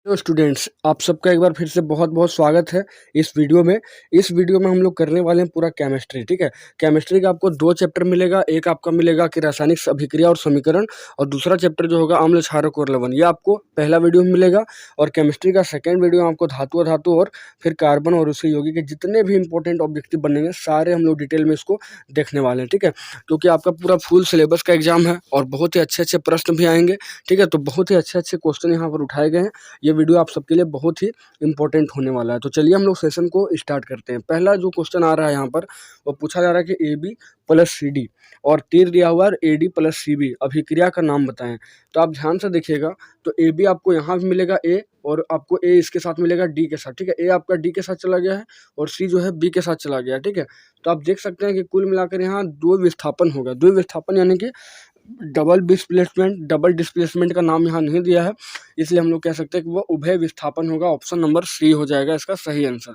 Hello students, आप सबका एक बार फिर से बहुत बहुत स्वागत है इस वीडियो में। इस वीडियो में हम लोग करने वाले हैं पूरा केमिस्ट्री। ठीक है, केमिस्ट्री का आपको दो चैप्टर मिलेगा। एक आपका मिलेगा कि रासायनिक अभिक्रिया और समीकरण, और दूसरा चैप्टर जो होगा अम्ल क्षारक और लवण। ये आपको पहला वीडियो में मिलेगा। और केमिस्ट्री का सेकेंड वीडियो में आपको धातु अधातु और फिर कार्बन और उसके यौगिक के जितने भी इंपॉर्टेंट ऑब्जेक्टिव बनेंगे सारे हम लोग डिटेल में इसको देखने वाले हैं। ठीक है, क्योंकि आपका पूरा फुल सिलेबस का एग्जाम है और बहुत ही अच्छे अच्छे प्रश्न भी आएंगे। ठीक है, तो बहुत ही अच्छे अच्छे क्वेश्चन यहाँ पर उठाए गए हैं। ये वीडियो आप सबके लिए बहुत ही इंपॉर्टेंट होने वाला है। तो चलिए हम लोग सेशन को स्टार्ट करते हैं। पहला जो क्वेश्चन आ रहा है यहाँ पर, वो पूछा जा रहा है कि AB प्लस CD और तीर दिया हुआ है AD प्लस CB अभिक्रिया का नाम बताएं। तो आप ध्यान से देखिएगा, तो AB आपको यहाँ भी मिलेगा A, और आपको A इसके साथ मिलेगा D के साथ। ठीक है, A आपका D के साथ चला गया है और C जो है B के साथ चला गया है। ठीक है, तो आप देख सकते हैं कि कुल मिलाकर यहाँ द्विविस्थापन होगा। द्विविस्थापन यानी कि डबल डिस्प्लेसमेंट का नाम यहाँ नहीं दिया है, इसलिए हम लोग कह सकते हैं कि वो उभय विस्थापन होगा। ऑप्शन नंबर C हो जाएगा इसका सही आंसर।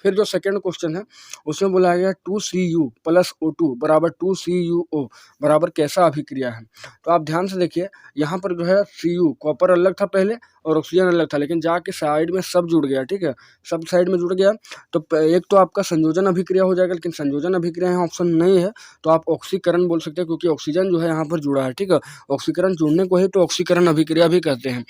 फिर जो सेकंड क्वेश्चन है उसमें बोला गया 2Cu प्लस O2 बराबर 2CuO बराबर कैसा अभिक्रिया है। तो आप ध्यान से देखिए, यहाँ पर जो है Cu कॉपर अलग था पहले और ऑक्सीजन अलग था, लेकिन जाके साइड में सब जुड़ गया। ठीक है, सब साइड में जुड़ गया। तो एक तो आपका संयोजन अभिक्रिया हो जाएगा, लेकिन संयोजन अभिक्रिया यहाँ ऑप्शन नहीं है, तो आप ऑक्सीकरण बोल सकते हैं, क्योंकि ऑक्सीजन जो है यहाँ पर जुड़ा है। ठीक है, ऑक्सीकरण जुड़ने को ही तो ऑक्सीकरण अभिक्रिया भी कहते हैं।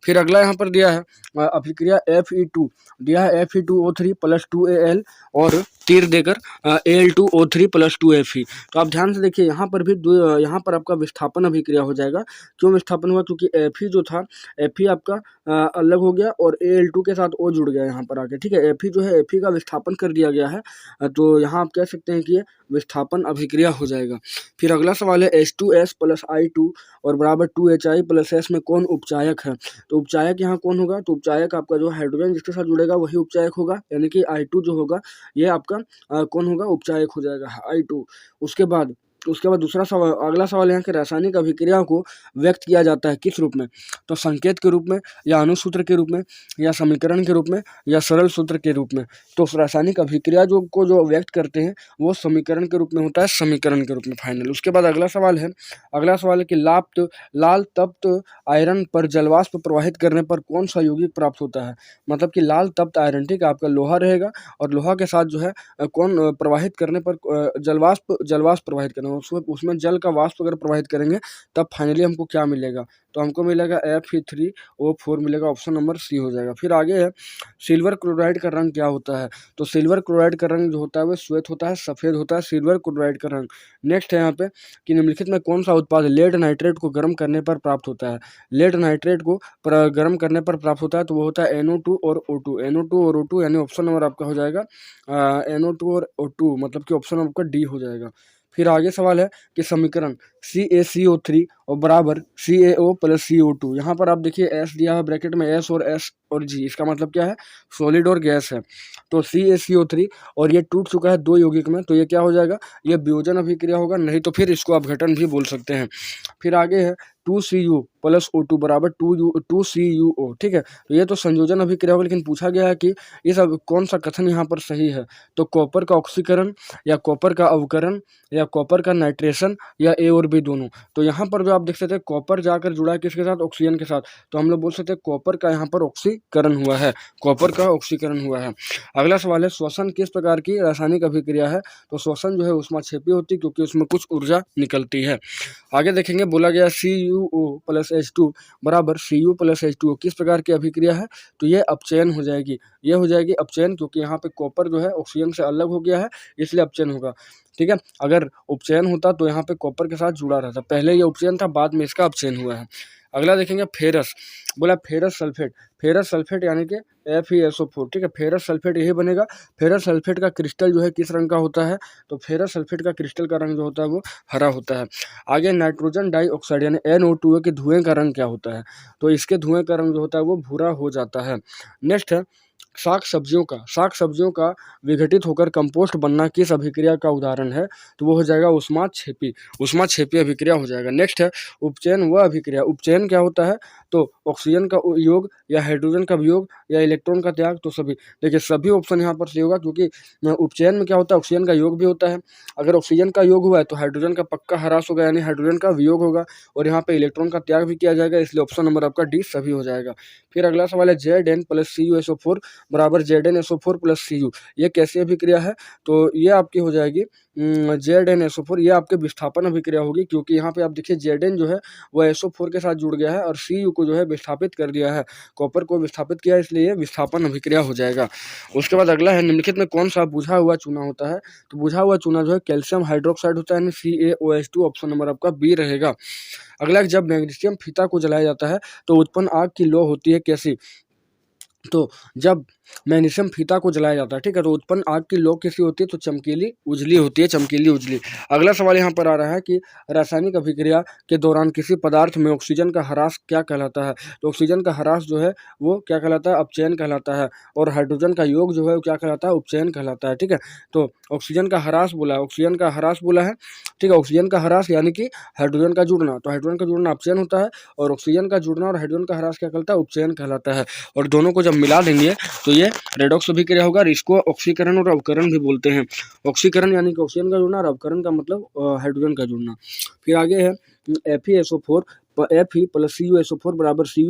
फिर अगला यहाँ पर दिया है अभिक्रिया Fe2 दिया है Fe2O3 प्लस 2Al और तीर देकर Al2O3 प्लस 2Fe। तो आप ध्यान से देखिए, यहाँ पर भी यहाँ पर आपका विस्थापन अभिक्रिया हो जाएगा। क्यों विस्थापन हुआ? क्योंकि Fe जो था, Fe आपका अलग हो गया और Al2 के साथ O जुड़ गया यहाँ पर आके। ठीक है, Fe जो है Fe का विस्थापन कर दिया गया है, तो यहाँ आप कह सकते हैं कि ये विस्थापन अभिक्रिया हो जाएगा। फिर अगला सवाल है H2S प्लस I2 और बराबर 2HI प्लस S में कौन उपचायक है। तो उपचायक यहाँ कौन होगा? तो उपचायक आपका जो हाइड्रोजन जिसके साथ जुड़ेगा वही उपचायक होगा, यानी कि I2 जो होगा ये आपका कौन होगा? उपचायक हो जाएगा I2। उसके बाद दूसरा सवाल, अगला सवाल यहाँ के रासायनिक अभिक्रिया को व्यक्त किया जाता है किस रूप में। तो संकेत के रूप में, या अणुसूत्र के रूप में, या समीकरण के रूप में, या सरल सूत्र के रूप में। तो रासायनिक अभिक्रिया जो व्यक्त करते हैं वो समीकरण के रूप में होता है, समीकरण के रूप में फाइनल। उसके बाद अगला सवाल है कि लाल तप्त आयरन पर जलवाष्प प्रवाहित करने पर कौन सा यौगिक प्राप्त होता है। मतलब कि लाल तप्त आयरन, ठीक है, आपका लोहा रहेगा और लोहा के साथ जो है कौन प्रवाहित करने पर जलवाष्प प्रवाहित करना, उसमें जल का वाष्प अगर प्रवाहित करेंगे तब फाइनली हमको क्या मिलेगा। तो हमको मिलेगा Fe3O4 मिलेगा। ऑप्शन नंबर C हो जाएगा। फिर आगे है सिल्वर क्लोराइड का रंग क्या होता है। तो सिल्वर क्लोराइड का रंग जो होता है वो श्वेत होता है, सफ़ेद होता है सिल्वर क्लोराइड का रंग। नेक्स्ट है यहाँ पे कि निम्नलिखित में कौन सा उत्पाद लेड नाइट्रेट को गर्म करने पर प्राप्त होता है। लेड नाइट्रेट को गर्म करने पर प्राप्त होता है, तो वो होता है NO2 और O2। NO2 और O2 यानी ऑप्शन नंबर आपका हो जाएगा NO2 और O2, मतलब कि ऑप्शन आपका D हो जाएगा। फिर आगे सवाल है कि समीकरण CaCO3 और बराबर CaO प्लस CO2। यहाँ पर आप देखिए S दिया है ब्रैकेट में, S और G, इसका मतलब क्या है? सॉलिड और गैस है। तो CaCO3 और ये टूट चुका है दो यौगिक में, तो ये क्या हो जाएगा? ये वियोजन अभिक्रिया होगा, नहीं तो फिर इसको अपघटन भी बोल सकते हैं। फिर आगे है 2Cu प्लस O2 बराबर 2CuO। ठीक है, तो ये तो संयोजन अभिक्रिया होगा, लेकिन पूछा गया है कि इस कौन सा कथन यहाँ पर सही है। तो कॉपर का ऑक्सीकरण, या कॉपर का अवकरण, या कॉपर का नाइट्रेशन, या A और B दोनों। तो यहाँ पर जो आप देख सकते हैं कॉपर जाकर जुड़ा है किसके साथ? ऑक्सीजन के साथ, तो हम लोग बोल सकते हैं कॉपर का यहाँ पर ऑक्सीकरण हुआ है, कॉपर का ऑक्सीकरण हुआ है। अगला सवाल है श्वसन किस प्रकार की रासायनिक अभिक्रिया है। तो श्वसन जो है ऊष्माक्षेपी होती है, क्योंकि उसमें कुछ ऊर्जा निकलती है। आगे देखेंगे, बोला गया CuO प्लस H2 बराबर Cu प्लस H2O किस प्रकार की अभिक्रिया है। तो ये अपचयन हो जाएगी, ये हो जाएगी अपचयन, क्योंकि यहाँ पे कॉपर जो है ऑक्सीजन से अलग हो गया है, इसलिए अपचयन होगा। ठीक है, अगर उपचयन होता तो यहाँ पे कॉपर के साथ जुड़ा रहता, पहले ये उपचयन था, बाद में इसका अपचयन हुआ है। अगला देखेंगे फेरस, बोला फेरस सल्फेट यानी कि FeSO4। ठीक है, फेरस सल्फेट यही बनेगा। फेरस सल्फेट का क्रिस्टल जो है किस रंग का होता है। तो फेरस सल्फेट का क्रिस्टल का रंग जो होता है वो हरा होता है। आगे नाइट्रोजन डाइऑक्साइड यानी NO2 के धुएं का रंग क्या होता है। तो इसके धुएं का रंग जो होता है वो भूरा हो जाता है। नेक्स्ट है साग सब्जियों का विघटित होकर कंपोस्ट बनना किस अभिक्रिया का उदाहरण है। तो वो हो जाएगा ऊष्माक्षेपी अभिक्रिया हो जाएगा। नेक्स्ट है उपचयन व अभिक्रिया। उपचयन क्या होता है? तो ऑक्सीजन का योग या हाइड्रोजन का वियोग या इलेक्ट्रॉन का त्याग, तो सभी। देखिए सभी ऑप्शन यहाँ पर सही होगा, क्योंकि उपचयन में क्या होता है, ऑक्सीजन का योग भी होता है। अगर ऑक्सीजन का योग हुआ है तो हाइड्रोजन का पक्का ह्रास होगा, यानी हाइड्रोजन का वियोग होगा, और यहाँ पे इलेक्ट्रॉन का त्याग भी किया जाएगा, इसलिए ऑप्शन नंबर आपका डी सभी हो जाएगा। फिर अगला सवाल है Zn + CuSO4 बराबर ZnSO4 + Cu, ये कैसी अभिक्रिया है? तो ये आपकी हो जाएगी ZnSO4, ये आपके विस्थापन अभिक्रिया होगी, क्योंकि यहाँ पे आप देखिए Zn जो है वह SO4 के साथ जुड़ गया है और Cu को जो है विस्थापित कर दिया है, कॉपर को विस्थापित किया, इसलिए ये विस्थापन अभिक्रिया हो जाएगा। उसके बाद अगला है, निम्नलिखित में कौन सा बुझा हुआ चूना होता है? तो बुझा हुआ चूना जो है कैल्शियम हाइड्रोक्साइड होता है, यानी CaOH2, ऑप्शन नंबर आपका बी रहेगा। अगला, जब मैग्नीशियम फीता को जलाया जाता है तो उत्पन्न आग की लौ होती है कैसी? तो जब मैग्नीशियम फीता को जलाया जाता है, ठीक है, तो उत्पन्न आग की लौ कैसी होती है? तो चमकीली उजली होती है, चमकीली उजली। अगला सवाल यहाँ पर आ रहा है कि रासायनिक अभिक्रिया के दौरान किसी पदार्थ में ऑक्सीजन का ह्रास क्या कहलाता है? तो ऑक्सीजन का ह्रास जो है वो क्या कहलाता है? अपचयन कहलाता है। और हाइड्रोजन का योग जो है वो क्या कहलाता है? उपचयन कहलाता है, ठीक है। तो ऑक्सीजन का ह्रास बोला है, ऑक्सीजन का ह्रास बोला है, ठीक है। ऑक्सीजन का ह्रास यानी कि हाइड्रोजन का जुड़ना, तो हाइड्रोजन का जुड़ना अपचयन होता है, और ऑक्सीजन का जुड़ना और हाइड्रोजन का ह्रास क्या कहलाता है? उपचयन कहलाता है। और दोनों को जब मिला देंगे तो ये रेडॉक्स अभिक्रिया होगा, और इसको ऑक्सीकरण और अवकरण भी बोलते हैं। ऑक्सीकरण यानी कि ऑक्सीजन का जुड़ना, और अवकरण का मतलब हाइड्रोजन का जुड़ना। फिर आगे है FeSO4 Fe + CuSO4 बराबर Cu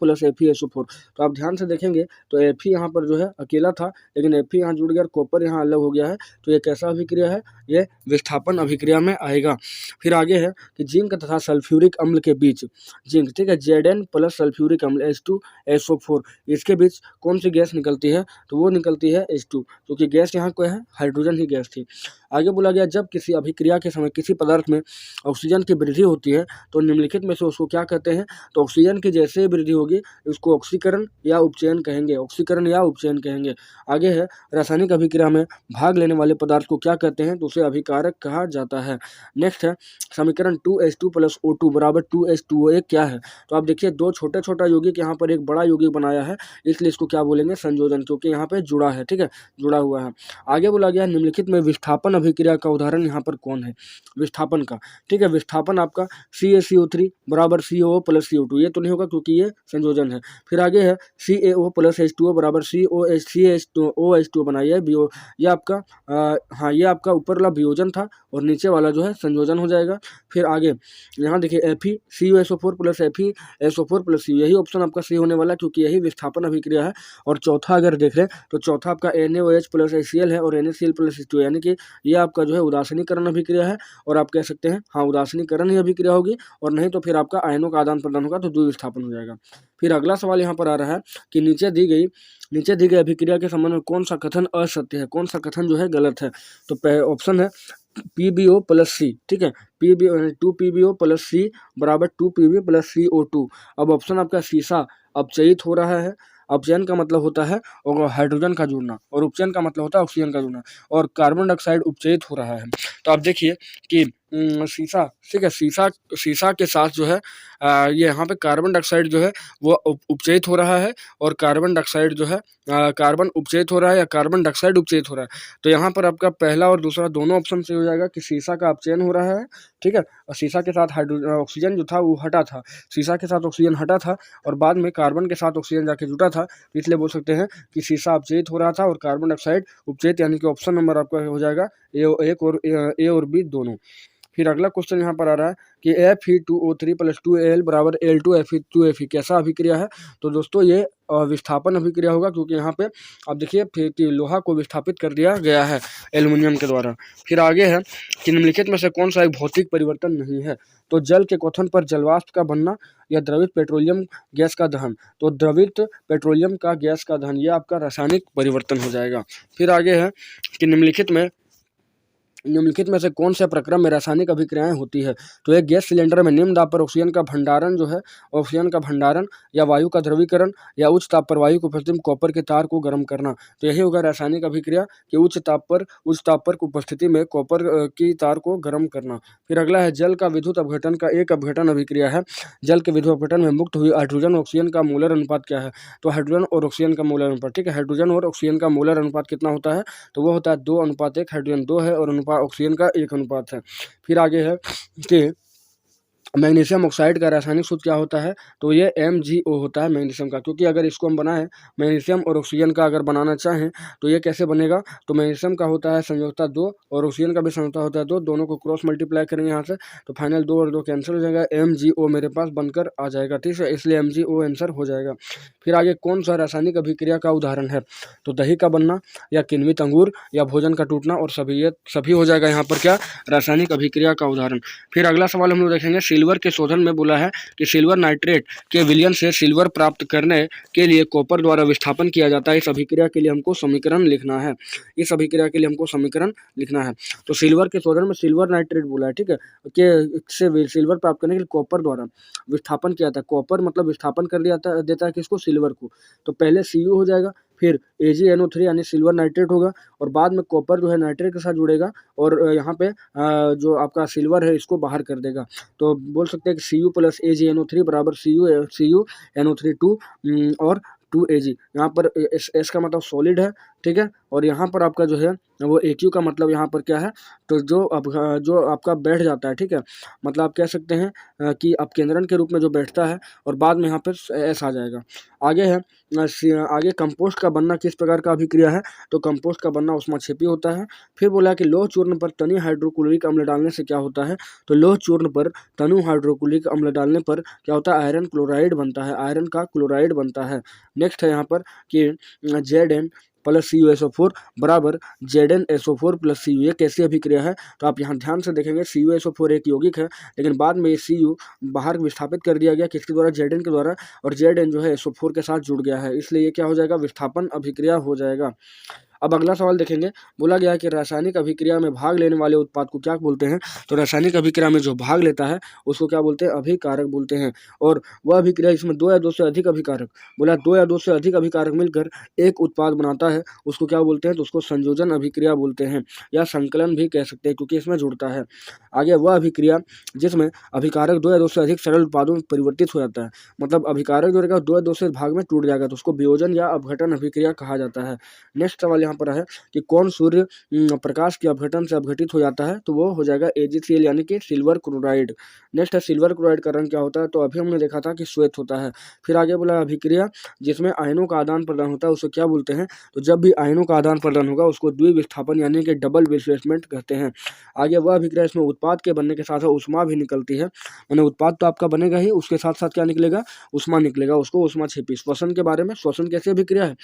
+ FeSO4। तो आप ध्यान से देखेंगे तो Fe यहाँ पर जो है अकेला था, लेकिन Fe यहाँ जुड़ गया और कॉपर यहाँ अलग हो गया है, तो ये कैसा अभिक्रिया है? ये विस्थापन अभिक्रिया में आएगा। फिर आगे है कि जिंक तथा सल्फ्यूरिक अम्ल के बीच, जिंक, ठीक है, Zn + सल्फ्यूरिक अम्ल H2SO4, इसके बीच कौन सी गैस निकलती है? तो वो निकलती है H2, क्योंकि गैस यहाँ क्या है? हाइड्रोजन ही गैस थी। आगे बोला गया, जब किसी अभिक्रिया के समय किसी पदार्थ में ऑक्सीजन की वृद्धि होती है तो निम्नलिखित में से उसको क्या कहते हैं? तो ऑक्सीजन की जैसे ही वृद्धि होगी उसको ऑक्सीकरण या उपचयन कहेंगे, ऑक्सीकरण या उपचयन कहेंगे। आगे है, रासायनिक अभिक्रिया में भाग लेने वाले पदार्थ को क्या कहते हैं? तो उसे अभिकारक कहा जाता है। नेक्स्ट है, समीकरण 2H2 + O2 बराबर 2H2O, एक क्या है? तो आप देखिए दो छोटे छोटा यौगिक यहाँ पर एक बड़ा यौगिक बनाया है, इसलिए इसको क्या बोलेंगे? संयोजन, क्योंकि यहाँ पे जुड़ा है, ठीक है, जुड़ा हुआ है। आगे बोला गया, निम्नलिखित में विस्थापन अभिक्रिया का उदाहरण यहाँ पर कौन है? विस्थापन का, ठीक है, विस्थापन आपका CaCO3 बराबर COO + CO2, ये तो नहीं होगा क्योंकि ये संयोजन है। फिर आगे है CaO + H2O बराबर COH2 बनाइए, ये आपका हाँ, ये आपका ऊपर वाला वियोजन था और नीचे वाला जो है संयोजन हो जाएगा। फिर आगे यहाँ देखिए FeCuSO4 + FeSO4 + Cu, यही ऑप्शन आपका सही होने वाला है, क्योंकि यही विस्थापन अभिक्रिया है। और चौथा अगर देख रहे हैं तो चौथा आपका NaOH + HCl है, और NaCl + H2, यानी कि ये आपका जो है उदासीनीकरण अभिक्रिया है, और आप कह सकते हैं हाँ उदासीनीकरण ही अभिक्रिया होगी, और नहीं तो फिर आपका आयनों का आदान प्रदान होगा, तो द्विविस्थापन हो जाएगा। फिर अगला सवाल यहाँ पर आ रहा है कि नीचे दी गई अभिक्रिया के संबंध में कौन सा कथन असत्य है, कौन सा कथन जो है गलत है? तो ऑप्शन है PbO + C, ठीक है, 2PbO + C बराबर 2Pb + CO2। अब ऑप्शन आपका सीसा अपचयित हो रहा है, अपचयन का मतलब होता है और हाइड्रोजन का जुड़ना, और उपचयन का मतलब होता है ऑक्सीजन का जुड़ना, और कार्बन डाइऑक्साइड उपचयित हो रहा है। तो आप देखिए कि सीसा, ठीक है, सीसा के साथ जो है ये यहाँ पे कार्बन डाइऑक्साइड जो है वो उपचयित हो रहा है, और कार्बन डाइऑक्साइड जो है कार्बन उपचयित हो रहा है या कार्बन डाइऑक्साइड उपचयित हो रहा है। तो यहाँ पर आपका पहला और दूसरा दोनों ऑप्शन सही हो जाएगा कि सीसा का अपचयन हो रहा है, ठीक है, और सीसा के साथ ऑक्सीजन जो था वो हटा था, सीसा के साथ ऑक्सीजन हटा था और बाद में कार्बन के साथ ऑक्सीजन जाके जुटा था, इसलिए बोल सकते हैं कि सीसा अपचयित हो रहा था और कार्बन डाइऑक्साइड उपचयित, यानी कि ऑप्शन नंबर आपका हो जाएगा ए और बी दोनों। फिर अगला क्वेश्चन यहाँ पर आ रहा है कि Fe2O3 + 2Al बराबर Al2Fe2Fe कैसा अभिक्रिया है? तो दोस्तों ये विस्थापन अभिक्रिया होगा, क्योंकि यहाँ पे आप देखिए फिर लोहा को विस्थापित कर दिया गया है एल्युमिनियम के द्वारा। फिर आगे है कि निम्नलिखित में से कौन सा एक भौतिक परिवर्तन नहीं है? तो जल के क्वथन पर जलवाष्प का बनना या द्रवित पेट्रोलियम गैस का दहन। तो द्रवित पेट्रोलियम का गैस का दहन, ये आपका रासायनिक परिवर्तन हो जाएगा। फिर आगे है कि निम्नलिखित में से कौन से प्रक्रम में रासायनिक अभिक्रियाएं होती है? तो एक गैस सिलेंडर में निम्न दाब पर ऑक्सीजन का भंडारण या वायु का द्रवीकरण या उच्च ताप पर वायु की उपस्थिति में कॉपर के तार को गर्म करना। तो यही होगा रासायनिक अभिक्रिया कि उच्च ताप पर उपस्थिति में कॉपर की तार को गर्म करना। फिर अगला है जल का विद्युत अपघटन का एक अपघटन अभिक्रिया है। जल के विद्युत अपघटन में मुक्त हुई हाइड्रोजन ऑक्सीजन का मोलर अनुपात क्या है? तो हाइड्रोजन और ऑक्सीजन का मोलर अनुपात, ठीक है, हाइड्रोजन और ऑक्सीजन का मोलर अनुपात कितना होता है? तो वो होता है 2:1, हाइड्रोजन 2 है और ऑक्सीजन का 1 अनुपात है। फिर आगे है कि मैग्नीशियम ऑक्साइड का रासायनिक सूत्र क्या होता है, तो ये MgO होता है मैग्नीशियम का। क्योंकि अगर इसको हम बनाएं मैग्नीशियम और ऑक्सीजन का अगर बनाना चाहें तो ये कैसे बनेगा, तो मैग्नीशियम का होता है संयोजकता 2 और ऑक्सीजन का भी संयोजकता होता है 2, दोनों को क्रॉस मल्टीप्लाई करेंगे यहाँ से तो फाइनल 2 और 2 कैंसिल हो जाएगा, MgO मेरे पास बनकर आ जाएगा, ठीक है, इसलिए MgO आंसर हो जाएगा। फिर आगे कौन सा रासायनिक अभिक्रिया का उदाहरण है, तो दही का बनना या किण्वित अंगूर या भोजन का टूटना, और सभी ये सभी हो जाएगा यहाँ पर क्या, रासायनिक अभिक्रिया का उदाहरण। फिर अगला सवाल हम लोग देखेंगे, सिल्वर के शोधन में बोला है कि सिल्वर नाइट्रेट के विलयन से सिल्वर प्राप्त करने के लिए कॉपर द्वारा विस्थापन किया जाता है। इस अभिक्रिया के लिए हमको समीकरण लिखना है, इस अभिक्रिया के लिए हमको समीकरण लिखना है। तो सिल्वर के शोधन में सिल्वर नाइट्रेट बोला है, ठीक है, कि से सिल्वर प्राप्त करने के लिए कॉपर द्वारा विस्थापन किया जाता है। कॉपर मतलब विस्थापन कर देता है किसको, सिल्वर को। तो पहले Cu हो जाएगा, फिर AgNO3 यानी सिल्वर नाइट्रेट होगा, और बाद में कॉपर जो है नाइट्रेट के साथ जुड़ेगा और यहाँ पे जो आपका सिल्वर है इसको बाहर कर देगा। तो बोल सकते हैं कि Cu प्लस AgNO3 बराबर CuNO3 2 और 2Ag। यहाँ पर S का मतलब सॉलिड है, ठीक है, और यहाँ पर आपका जो है वो AQ का मतलब यहाँ पर क्या है, तो जो आपका बैठ जाता है, ठीक है, मतलब आप कह सकते हैं कि अपकेंद्रन के रूप में जो बैठता है और बाद में यहाँ पर S आ जाएगा। आगे है आगे कंपोस्ट का बनना किस प्रकार का अभिक्रिया है, तो कंपोस्ट का बनना ऊष्माक्षेपी होता है। फिर बोला कि लौह चूर्ण पर तनि हाइड्रोक्लोरिक अम्ल डालने से क्या होता है, तो लौह चूर्ण पर तनु हाइड्रोक्लोरिक अम्ल डालने पर क्या होता है, आयरन क्लोराइड बनता है, आयरन का क्लोराइड बनता है। नेक्स्ट है यहाँ पर कि Zn प्लस CuSO4 बराबर ZnSO4 प्लस Cu, ये कैसी अभिक्रिया है, तो आप यहाँ ध्यान से देखेंगे CuSO4 एक यौगिक है, लेकिन बाद में ये Cu बाहर विस्थापित कर दिया गया किसके द्वारा, Zn के द्वारा, और Zn जो है SO4 के साथ जुड़ गया है, इसलिए ये क्या हो जाएगा, विस्थापन अभिक्रिया हो जाएगा। अब अगला सवाल देखेंगे, बोला गया है कि रासायनिक अभिक्रिया में भाग लेने वाले उत्पाद को क्या बोलते हैं, तो रासायनिक अभिक्रिया में जो भाग लेता है उसको क्या बोलते हैं, अभिकारक बोलते हैं। और वह अभिक्रिया इसमें 2 या 2 से अधिक अभिकारक, बोला 2 या 2 से अधिक अभिकारक मिलकर एक उत्पाद बनाता है उसको क्या बोलते हैं, तो उसको संयोजन अभिक्रिया बोलते हैं, या संकलन भी कह सकते हैं क्योंकि इसमें जुड़ता है। आगे वह अभिक्रिया जिसमें अभिकारक 2 या 2 से अधिक सरल उत्पादों में परिवर्तित हो जाता है, मतलब अभिकारक जो रहेगा 2 या 2 से भाग में टूट जाएगा तो उसको वियोजन या अपघटन अभिक्रिया कहा जाता है। नेक्स्ट सवाल यहाँ पर है कि कौन सूर्य प्रकाश के अपघटन से अपघटित हो जाता है, तो वो हो जाएगा AgCl यानी कि सिल्वर क्लोराइड। नेक्स्ट है सिल्वर क्लोराइड का रंग क्या होता है, तो अभी हमने देखा था कि श्वेत होता है। फिर आगे बोला अभिक्रिया जिसमें आयनों का आदान प्रदान होता है उसे क्या बोलते हैं, तो जब भी आयनों का आदान प्रदान होगा उसको द्विविस्थापन यानी कि डबल डिस्प्लेसमेंट कहते हैं। आगे वह अभिक्रिया इसमें उत्पाद के बनने के साथ साथ ऊष्मा भी निकलती है, यानी उत्पाद तो आपका बनेगा ही, उसके साथ साथ क्या निकलेगा, ऊष्मा निकलेगा, उसको ऊष्माक्षेपी। श्वसन के बारे में, श्वसन कैसी अभिक्रिया है,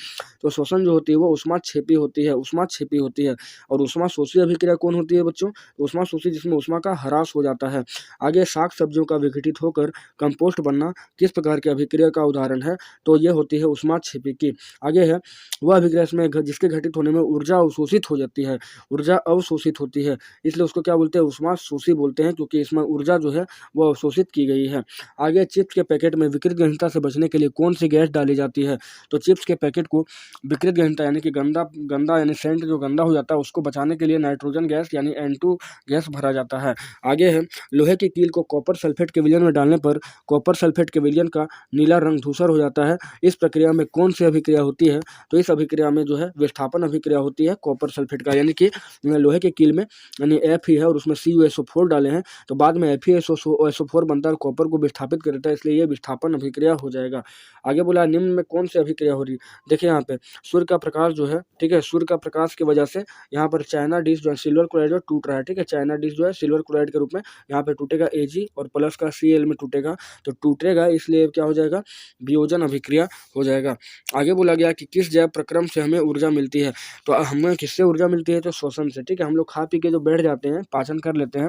तो श्वसन जो होती है वो ऊष्माक्षेपी होती है, ऊष्माक्षेपी होती है। और ऊष्मा शोषी अभिक्रिया कौन होती है बच्चों, ऊष्मा शोषी जिसमें ऊष्मा का ह्रास हो जाता है। आगे शाक सब्जियों का विघटित होकर कंपोस्ट बनना किस प्रकार की अभिक्रिया का उदाहरण है, तो ये होती है ऊष्माक्षेपी की। आगे है वह अभिक्रिया इसमें जिसके घटित होने में ऊर्जा अवशोषित हो जाती है, ऊर्जा अवशोषित होती है, इसलिए उसको क्या बोलते हैं, ऊष्मा शोषी बोलते हैं, क्योंकि इसमें ऊर्जा जो है वो अवशोषित की गई है। आगे चिप्स के पैकेट में विकृत गहनता से बचने के लिए कौन सी गैस डाली जाती है, तो चिप्स के पैकेट को विकृत गहनता यानी कि गंदा यानी सेंट जो गंदा हो जाता है उसको बचाने के लिए नाइट्रोजन गैस यानी N2 गैस भरा जाता है। आगे है लोहे की कील को कॉपर सल्फेट के विलयन में डालने पर कॉपर सल्फेट के विलयन का नीला रंग धूसर हो जाता है। इस प्रक्रिया में कौन सी अभिक्रिया होती है, तो इस अभिक्रिया में जो है विस्थापन अभिक्रिया होती है कॉपर सल्फेट का, यानी कि लोहे के कील में यानी F ही है और उसमें CuSO4 डाले हैं तो बाद में FeSO4 बनता है, कॉपर को विस्थापित कर देता है, इसलिए ये विस्थापन अभिक्रिया हो जाएगा। आगे बोला निम्न में कौन सी अभिक्रिया हो रही है, देखिए यहाँ पे सूर्य का प्रकाश जो है, ठीक है, सूर्य का प्रकाश की वजह से यहाँ पर चाइना डिश जो है सिल्वर क्लोराइड जो टूट रहा है, ठीक है, चाइना डिश जो है सिल्वर क्लोराइड के रूप में यहाँ पे टूटेगा, Ag और प्लस का Cl में टूटेगा, तो टूटेगा इसलिए क्या हो जाएगा, वियोजन अभिक्रिया हो जाएगा। आगे बोला गया कि किस जैव प्रक्रम से हमें ऊर्जा मिलती है, तो हमें किससे ऊर्जा मिलती है, तो श्वसन से, ठीक है, हम लोग खा पी के जो बैठ जाते हैं पाचन कर लेते हैं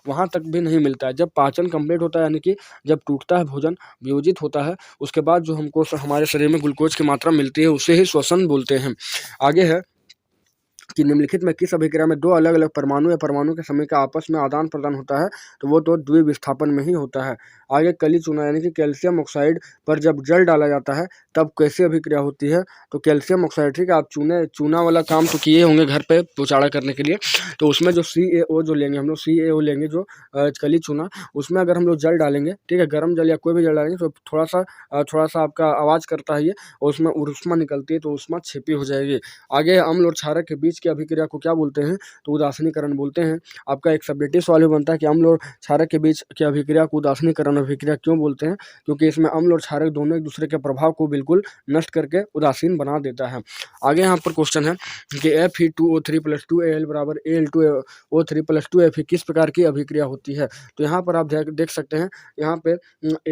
वहाँ तक भी नहीं मिलता है, जब पाचन कंप्लीट होता है यानी कि जब टूटता है भोजन वियोजित होता है उसके बाद जो हमको हमारे शरीर में ग्लूकोज की मात्रा मिलती है उसे ही श्वसन बोलते हैं। आगे है कि निम्नलिखित में किस अभिक्रिया में दो अलग अलग परमाणु या परमाणु के समय का आपस में आदान प्रदान होता है, तो वो तो द्विविस्थापन में ही होता है। आगे कली चूना यानी कि कैल्शियम ऑक्साइड पर जब जल डाला जाता है तब कैसी अभिक्रिया होती है, तो कैल्शियम ऑक्साइड, ठीक है, आप चूना वाला काम तो किए होंगे घर पे पोचाड़ा करने के लिए, तो उसमें जो CaO जो लेंगे हम लोग, CaO लेंगे जो कली चूना, उसमें अगर हम लोग जल डालेंगे, ठीक है, गर्म जल या कोई भी जल डालेंगे तो थोड़ा सा आपका आवाज़ करता है ये और उसमें ऊष्मा निकलती है तो ऊष्मा छिपी हो जाएगी। आगे अम्ल और क्षारक के बीच की अभिक्रिया को क्या बोलते हैं, तो उदासीनीकरण बोलते हैं। आपका एक सब्जेक्टिव सवाल भी बनता है कि अम्ल और क्षारक के बीच की अभिक्रिया को उदासीनीकरण अभिक्रिया क्यों बोलते हैं, क्योंकि इसमें अम्ल और क्षारक दोनों एक दूसरे के प्रभाव को बिल्कुल नष्ट करके उदासीन बना देता है। आगे यहाँ पर क्वेश्चन है कि Fe2O3 + 2Al बराबर Al2O3 + 2Fe किस प्रकार की अभिक्रिया होती है। तो यहाँ पर आप देख सकते हैं, यहाँ पे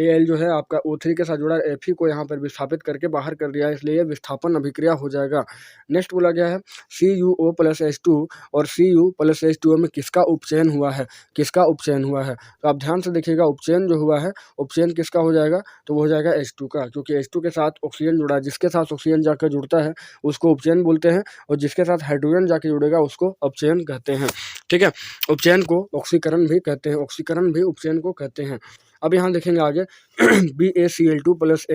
Al जो है आपका O3 के साथ जुड़ा है, Fe को यहाँ पर विस्थापित करके बाहर कर दिया है, इसलिए ये विस्थापन अभिक्रिया हो जाएगा। नेक्स्ट बोला गया है CuO + H2 और Cu + H2O में किसका उपचयन हुआ है, किसका उपचयन हुआ है। तो आप ध्यान से देखिएगा, उपचयन जो हुआ है, उपचयन किसका हो जाएगा, तो वो हो जाएगा H2 का, क्योंकि H2 के साथ ऑक्सीजन जुड़ा है, जिसके साथ ऑक्सीजन जाकर जुड़ता है उसको उपचयन बोलते हैं, और जिसके साथ हाइड्रोजन जाके जुड़ेगा उसको अपचयन कहते हैं। ठीक है, उपचयन को ऑक्सीकरण भी कहते हैं, ऑक्सीकरण भी उपचयन को कहते हैं। अब यहाँ देखेंगे आगे BaCl2 +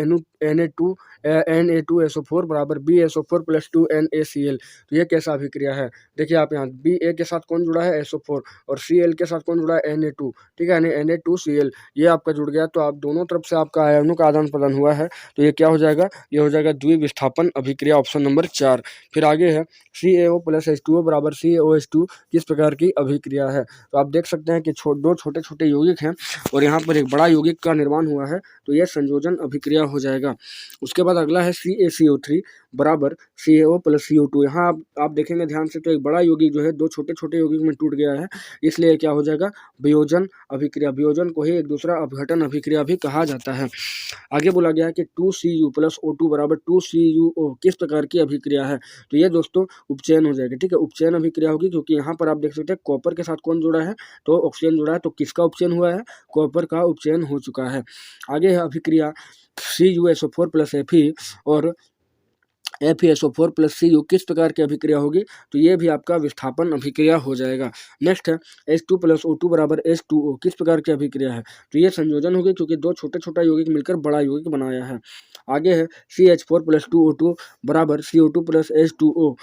Na2SO4 बराबर BaSO4 + 2NaCl। तो ये कैसा अभिक्रिया है, देखिए आप यहाँ Ba के साथ कौन जुड़ा है, SO4, और Cl के साथ कौन जुड़ा है, Na2। ठीक है, Na2Cl ये आपका जुड़ गया, तो आप दोनों तरफ से आपका आयनों का आदान प्रदान हुआ है, तो ये क्या हो जाएगा, ये हो जाएगा द्विविस्थापन अभिक्रिया, ऑप्शन नंबर 4। फिर आगे है CaO + H2O बराबर CaOH2 किस प्रकार की अभिक्रिया है। तो आप देख सकते हैं कि दो छोटे छोटे यौगिक हैं और यहाँ पर एक बड़ा यौगिक का निर्माण हुआ है, तो यह संयोजन अभिक्रिया हो जाएगा। उसके बाद अगला है CaCO3 बराबर CaO + CO2। यहाँ आप देखेंगे ध्यान से, तो एक बड़ा यौगिक जो है दो छोटे छोटे यौगिक में टूट गया है, इसलिए क्या हो जाएगा, वियोजन अभिक्रिया। वियोजन को ही एक दूसरा अपघटन अभिक्रिया भी कहा जाता है। आगे बोला गया है कि 2Cu + O2 बराबर 2CuO किस प्रकार की अभिक्रिया है। तो ये दोस्तों उपचयन हो जाएगा। ठीक है, उपचयन अभिक्रिया होगी, क्योंकि यहाँ पर आप देख सकते हैं कॉपर के साथ कौन जुड़ा है, तो ऑक्सीजन जुड़ा है, तो किसका उपचयन हुआ है, कॉपर का उपचयन हो चुका है। आगे है अभिक्रिया CuSO4 + Fe और FeSO4 + Cu किस प्रकार की अभिक्रिया होगी, तो ये भी आपका विस्थापन अभिक्रिया हो जाएगा। नेक्स्ट है H2 + O2 बराबर H2O किस प्रकार की अभिक्रिया है, तो ये संयोजन होगी, क्योंकि दो छोटे छोटा यौगिक मिलकर बड़ा यौगिक बनाया है। आगे है CH4 + 2O2 बराबर CO2 + H2O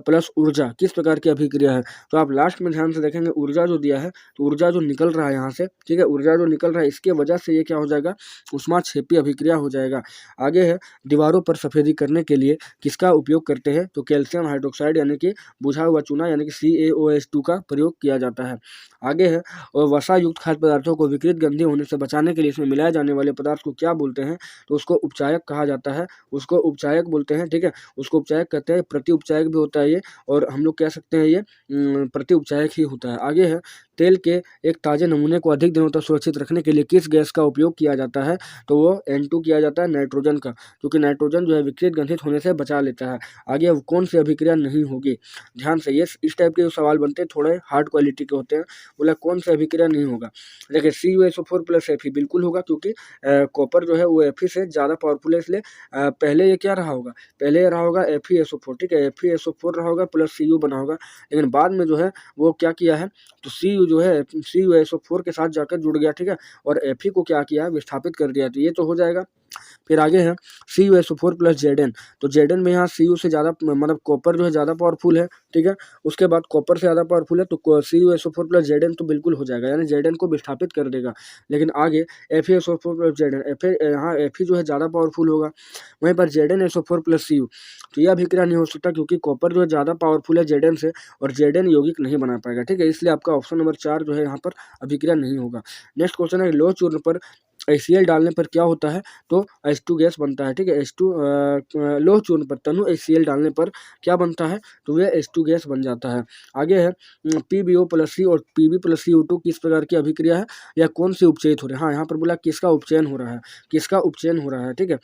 प्लस ऊर्जा किस प्रकार की अभिक्रिया है। तो आप लास्ट में ध्यान से देखेंगे, ऊर्जा जो दिया है, तो ऊर्जा जो निकल रहा है यहाँ से, ठीक है, ऊर्जा जो निकल रहा है, इसके वजह से ये क्या हो जाएगा, ऊष्माक्षेपी अभिक्रिया हो जाएगा। आगे है दीवारों पर सफेदी करने के लिए किसका उपयोग करते हैं, तो कैल्शियम हाइड्रोक्साइड यानी कि बुझा हुआ चूना यानी कि CaOH2 का प्रयोग किया जाता है। आगे है और वसा युक्त खाद्य पदार्थों को विकृत गंधे होने से बचाने के लिए इसमें मिलाए जाने वाले पदार्थ को क्या बोलते हैं, तो उसको उपचायक कहा जाता है, उसको उपचायक बोलते हैं। ठीक है, उसको उपचायक कहते हैं, प्रति उपचायक भी होता है ये, और हम लोग कह सकते हैं ये प्रति उपचायक ही होता है। आगे है तेल के एक ताज़े नमूने को अधिक दिनों तक सुरक्षित रखने के लिए किस गैस का उपयोग किया जाता है, तो वो N2 किया जाता है, नाइट्रोजन का, क्योंकि नाइट्रोजन जो है विकृत गंधित होने से बचा लेता है। आगे अब कौन सी अभिक्रिया नहीं होगी, ध्यान से, ये इस टाइप के जो सवाल बनते हैं थोड़े हार्ड क्वालिटी के होते हैं। बोला कौन सी अभिक्रिया नहीं होगा, देखिए CuSO4 + Fe बिल्कुल होगा, क्योंकि कॉपर जो है वो Fe से ज़्यादा पावरफुल है, इसलिए पहले ये क्या रहा होगा, पहले ये रहा होगा FeSO4। ठीक है, FeSO4 रहा होगा प्लस Cu बना होगा, लेकिन बाद में जो है वो क्या किया है, तो Cu जो है CuSO4 के साथ जाकर जुड़ गया। ठीक है, और Fe को क्या किया, विस्थापित कर दिया, तो ये तो हो जाएगा। फिर आगे है CuSO4 + Zn। तो Zn में यहाँ Cu से ज़्यादा, मतलब कॉपर जो है ज़्यादा पावरफुल है। ठीक है, उसके बाद कॉपर से ज़्यादा पावरफुल है, तो CuSO4 + Zn तो बिल्कुल हो जाएगा, यानी Zn को विस्थापित कर देगा। लेकिन आगे FeSO4 + Zn, यहाँ Fe जो है ज़्यादा पावरफुल होगा, वहीं पर ZnSO4 + Cu, तो यह अभिक्रिया नहीं हो सकता, क्योंकि कॉपर जो है ज़्यादा पावरफुल है Zn से, और Zn यौगिक नहीं बना पाएगा। ठीक है, इसलिए आपका ऑप्शन नंबर 4 जो है यहाँ पर अभिक्रिया नहीं होगा। नेक्स्ट क्वेश्चन है लौह चूर्ण पर HCl डालने पर क्या होता है, तो H2 गैस बनता है। ठीक है, H2 लौह चूर्ण पर तनु HCl डालने पर क्या बनता है, तो वह H2 गैस बन जाता है। आगे है PbO + C और Pb + CO2 किस प्रकार की अभिक्रिया है, या कौन सी उपचयित हो रही है। हाँ, यहाँ पर बोला किसका उपचयन हो रहा है, किसका उपचयन हो रहा है। ठीक है,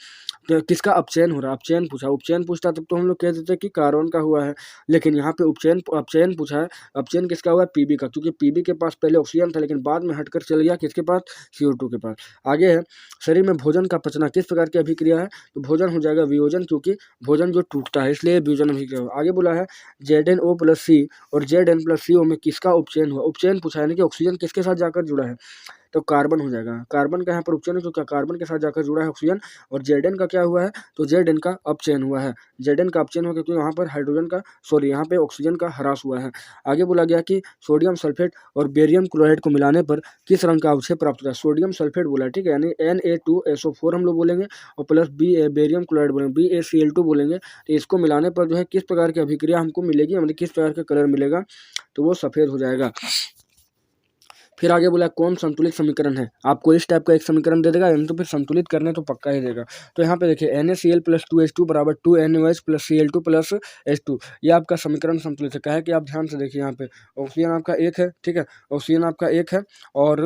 तो किसका अपचयन हो रहा है, अपचयन पूछा, उपचयन पूछता तब तो हम लोग कह देते कि कार्बन का हुआ है, लेकिन यहाँ पे अपचयन पूछा है। अपचयन किसका हुआ है, Pb का, क्योंकि Pb के पास पहले ऑक्सीजन था, लेकिन बाद में हटकर चल गया किसके पास, CO2 के पास। आगे है शरीर में भोजन का पचना किस प्रकार की अभिक्रिया है, तो भोजन हो जाएगा वियोजन, क्योंकि भोजन जो टूटता है इसलिए वियोजन अभिक्रिया। आगे बोला है ZnO + C और Zn + CO में किसका उपचयन हुआ, उपचयन पूछा है, यानी कि ऑक्सीजन किसके साथ जाकर जुड़ा है, तो कार्बन हो जाएगा। कार्बन का यहाँ पर उपचयन है तो क्या कार्बन के साथ जाकर जुड़ा है ऑक्सीजन, और Zn का क्या हुआ है, तो Zn का अपचयन हुआ है। Zn का अपचयन हो गया क्योंकि यहाँ पर हाइड्रोजन का यहाँ पे ऑक्सीजन का ह्रास हुआ है। आगे बोला गया कि सोडियम सल्फेट और बेरियम क्लोराइड को मिलाने पर किस रंग का अवक्षेप प्राप्त होता है। सोडियम सल्फेट बोला है, ठीक है, यानी Na2SO4 हम लोग बोलेंगे और प्लस बेरियम क्लोराइड बोलेंगे, BaCl2 बोलेंगे। तो इसको मिलाने पर जो है किस प्रकार की अभिक्रिया हमको मिलेगी, मतलब किस प्रकार का कलर मिलेगा, तो वो सफ़ेद हो जाएगा। फिर आगे बोला कौन संतुलित समीकरण है, आपको इस टाइप का एक समीकरण दे देगा, यानी तो फिर संतुलित करने तो पक्का ही देगा। तो यहाँ पे देखिए NaCl + 2H2 बराबर 2NaOH + Cl2 + H2, ये आपका समीकरण संतुलित है। क्या है कि आप ध्यान से देखिए, यहाँ पे ऑक्सीजन आपका एक है, ठीक है, ऑक्सीजन आपका एक है और